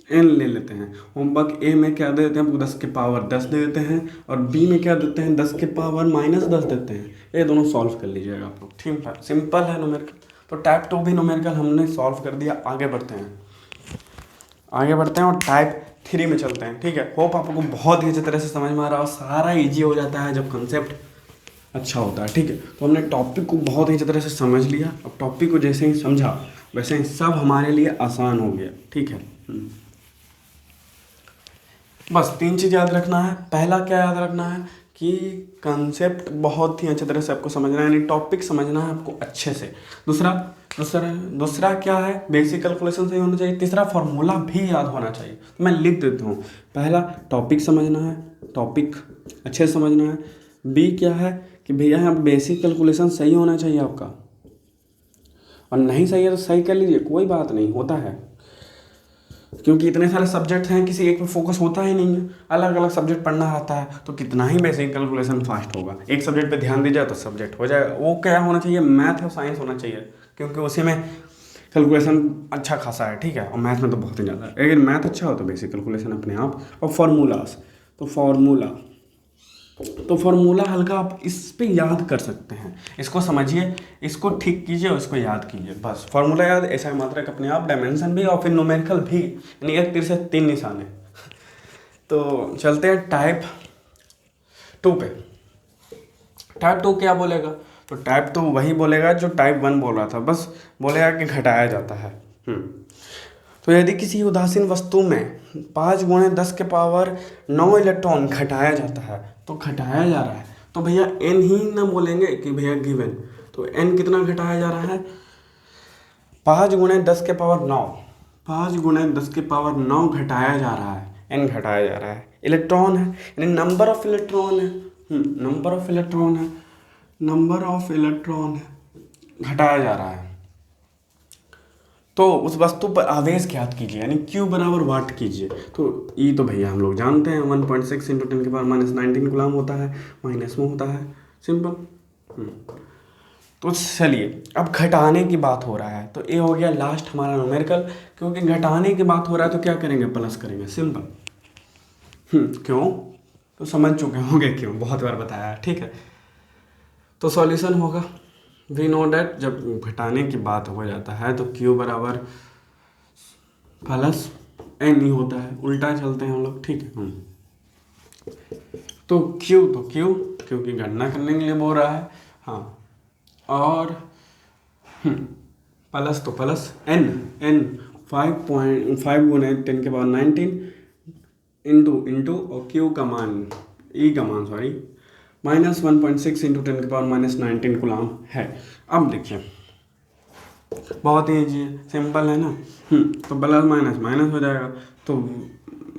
[SPEAKER 1] एन ले लेते हैं। होमवर्क ए में क्या दे देते हैं आपको, 10 के पावर 10 दे देते हैं, और बी में क्या देते हैं, 10 के पावर -10 देते हैं। ये दोनों सॉल्व कर लीजिएगा आप लोग, ठीक है, सिंपल है न्यूमेरिकल। तो टाइप 2 भी न्यूमेरिकल हमने सॉल्व कर दिया। आगे बढ़ते हैं और टाइप 3 में चलते हैं, ठीक है। होप आपको बहुत ही अच्छी तरह से समझ में आ रहा हो, सारा ईजी हो जाता है जब कंसेप्ट अच्छा होता है, ठीक है। तो हमने टॉपिक को बहुत ही अच्छी तरह से समझ लिया। अब टॉपिक को जैसे ही समझा वैसे ही सब हमारे लिए आसान हो गया, ठीक है। बस 3 चीज़ याद रखना है। पहला क्या याद रखना है कि कंसेप्ट बहुत ही अच्छी तरह से आपको समझना है, यानी टॉपिक समझना है आपको अच्छे से। दूसरा क्या है, बेसिक कैलकुलेशन सही होना चाहिए। तीसरा फार्मूला भी याद होना चाहिए। तो मैं लिख देता हूँ, पहला टॉपिक समझना है, टॉपिक अच्छे से समझना है। बी क्या है कि भैया यहाँ बेसिक कैलकुलेशन सही होना चाहिए आपका, और नहीं सही है तो सही कर लीजिए, कोई बात नहीं, होता है, क्योंकि इतने सारे सब्जेक्ट हैं, किसी एक पे फोकस होता ही नहीं है, अलग अलग सब्जेक्ट पढ़ना रहता है, तो कितना ही बेसिक कैलकुलेशन फास्ट होगा। एक सब्जेक्ट पे ध्यान दीजिए तो सब्जेक्ट हो जाएगा। वो क्या होना चाहिए, मैथ और साइंस होना चाहिए, क्योंकि उसी में कैलकुलेशन अच्छा खासा है, ठीक है, और मैथ में तो बहुत ही ज़्यादा है। अगर मैथ अच्छा हो तो बेसिक कैलकुलेशन अपने आप। और फार्मूलास, तो फार्मूला हल्का आप इस पे याद कर सकते हैं, इसको समझिए, इसको ठीक कीजिए और इसको याद कीजिए, बस फार्मूला याद, ऐसा मात्रक अपने आप, डायमेंशन भी और फिर न्यूमेरिकल भी, यानी एक तीर से 3 निशाने। तो चलते हैं टाइप 2 पे। टाइप 2 क्या बोलेगा, तो टाइप 2 वही बोलेगा जो टाइप 1 बोल रहा था, बस बोलेगा कि घटाया जाता है। तो यदि किसी उदासीन वस्तु में 5 × 10 के पावर 9 इलेक्ट्रॉन घटाया जाता है, तो घटाया जा रहा है, तो भैया n ही ना बोलेंगे कि भैया गिवन, तो n कितना घटाया जा रहा है, 5 × 10 के पावर 9, 5 × 10 के पावर 9 घटाया जा रहा है, n घटाया जा रहा है। इलेक्ट्रॉन है, यानी नंबर ऑफ इलेक्ट्रॉन है, नंबर ऑफ इलेक्ट्रॉन है, घटाया जा रहा है। तो उस वस्तु पर आवेश ज्ञात कीजिए, यानी Q बराबर वाट कीजिए। तो E तो भैया हम लोग जानते हैं, 1.6 इंटू 10 के पावर -19 गुलाम होता है, माइनस में होता है, सिंपल। तो चलिए अब घटाने की बात हो रहा है, तो ये हो गया लास्ट हमारा न्यूमेरिकल। क्योंकि घटाने की बात हो रहा है तो क्या करेंगे, प्लस करेंगे, सिंपल। क्यों, तो समझ चुके होंगे क्यों, बहुत बार बताया है, ठीक है। तो सॉल्यूशन होगा, वी नो डैट जब घटाने की बात हो जाता है तो Q बराबर प्लस n ही होता है, उल्टा चलते हैं हम लोग, ठीक है। तो Q क्योंकि गणना करने के लिए बोल रहा है, हाँ, और प्लस तो प्लस n 5 × 10 के पावर 19 इंटू और Q का मान, E का मान सॉरी, -1.6 इंटू 10 के पावर -19 कूलम है। अब देखिए बहुत ही ईजी है, सिंपल है ना। तो प्लस माइनस हो जाएगा, तो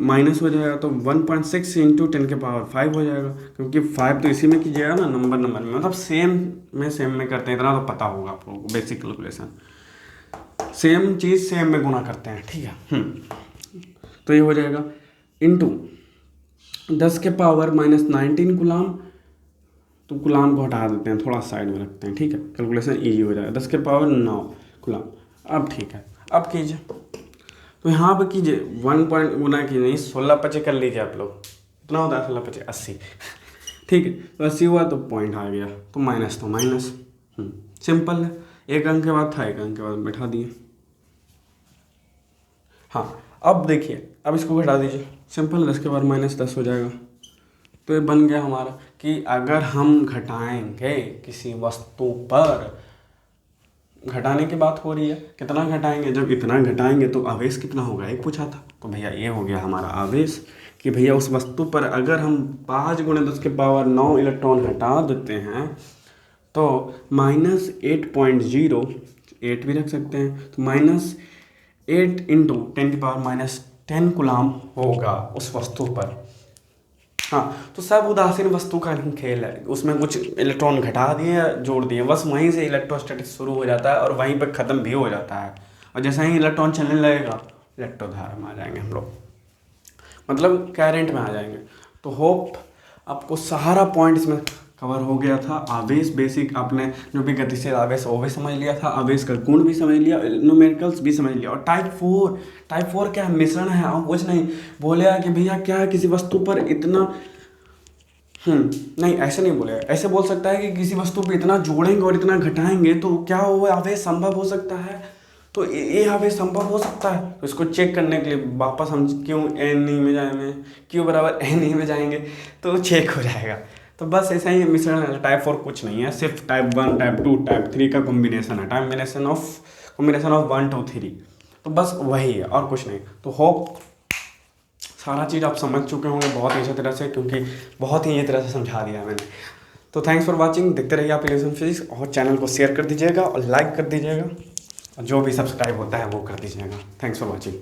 [SPEAKER 1] माइनस हो जाएगा, तो 1.6 इंटू 10 के पावर 5 हो जाएगा, क्योंकि 5 तो इसी में कीजिएगा ना, नंबर में, मतलब सेम में करते हैं, इतना तो पता होगा आपको, बेसिक कैलकुलेशन, सेम चीज़ सेम में गुना करते हैं, ठीक है। तो ये हो जाएगा इंटू 10 के पावर -19 कूलम, तो कूलम को हटा देते हैं, थोड़ा साइड में रखते हैं, ठीक है, कैलकुलेशन इजी हो जाएगा। 10 के पावर 9 कूलम, अब ठीक है, अब कीजिए, तो यहाँ पे कीजिए 1 पॉइंट गुना कीजिए, नहीं 16×5 कर लीजिए आप लोग, कितना होता है 16×5 80, ठीक है। तो 80 हुआ तो पॉइंट आ गया, तो माइनस सिंपल है। एक अंक के बाद था, एक अंक के बाद बैठा दिए। हाँ अब देखिए, अब इसको घटा दीजिए, सिंपल 10 के बाद -10 हो जाएगा। तो ये बन गया हमारा कि अगर हम घटाएंगे किसी वस्तु पर, घटाने की बात हो रही है, कितना घटाएंगे, जब इतना घटाएंगे तो आवेश कितना होगा, एक पूछा था। तो भैया ये हो गया हमारा आवेश कि भैया उस वस्तु पर अगर हम 5 × 10⁹ इलेक्ट्रॉन हटा देते हैं तो -8.0, 8 भी रख सकते हैं, तो -8 × 10⁻10 कूलाम होगा उस वस्तु पर। हाँ तो सब उदासीन वस्तु का खेल है, उसमें कुछ इलेक्ट्रॉन घटा दिए या जोड़ दिए, बस वहीं से इलेक्ट्रोस्टैटिक्स शुरू हो जाता है और वहीं पर ख़त्म भी हो जाता है। और जैसे ही इलेक्ट्रॉन चलने लगेगा इलेक्ट्रोधारा में आ जाएंगे हम लोग, मतलब करंट में आ जाएंगे। तो होप आपको सारा पॉइंट इसमें कवर हो गया था। आवेश बेसिक आपने जो भी गतिशील आवेश वो भी समझ लिया था, आवेश का गुण भी समझ लिया, न्यूमेरिकल्स भी समझ लिया। और टाइप 4 क्या है, मिश्रण है। आप कुछ नहीं बोले कि भैया क्या है, किसी वस्तु पर इतना नहीं, ऐसे नहीं बोलेगा, ऐसे बोल सकता है कि किसी वस्तु पर इतना जोड़ेंगे और इतना घटाएंगे तो क्या वो आवेश संभव हो सकता है। तो ये आवेश संभव हो सकता है, तो इसको चेक करने के लिए वापस हम क्यों N में जाएंगे, Q बराबर N में जाएंगे तो चेक हो जाएगा। तो बस ऐसा ही मिश्रण है। टाइप 4 कुछ नहीं है, सिर्फ टाइप 1, टाइप 2, टाइप 3 का कॉम्बिनेशन है, कॉम्बिनेशन ऑफ 1, 2, 3। तो बस वही है और कुछ नहीं। तो होप सारा चीज़ आप समझ चुके होंगे बहुत ही अच्छी तरह से, क्योंकि बहुत ही ये तरह से समझा दिया मैंने। तो थैंक्स फॉर वॉचिंग, देखते रहिए आप इलेक्शन फिजिक्स, और चैनल को शेयर कर दीजिएगा और लाइक कर दीजिएगा, और जो भी सब्सक्राइब होता है वो कर दीजिएगा। Thanks for watching.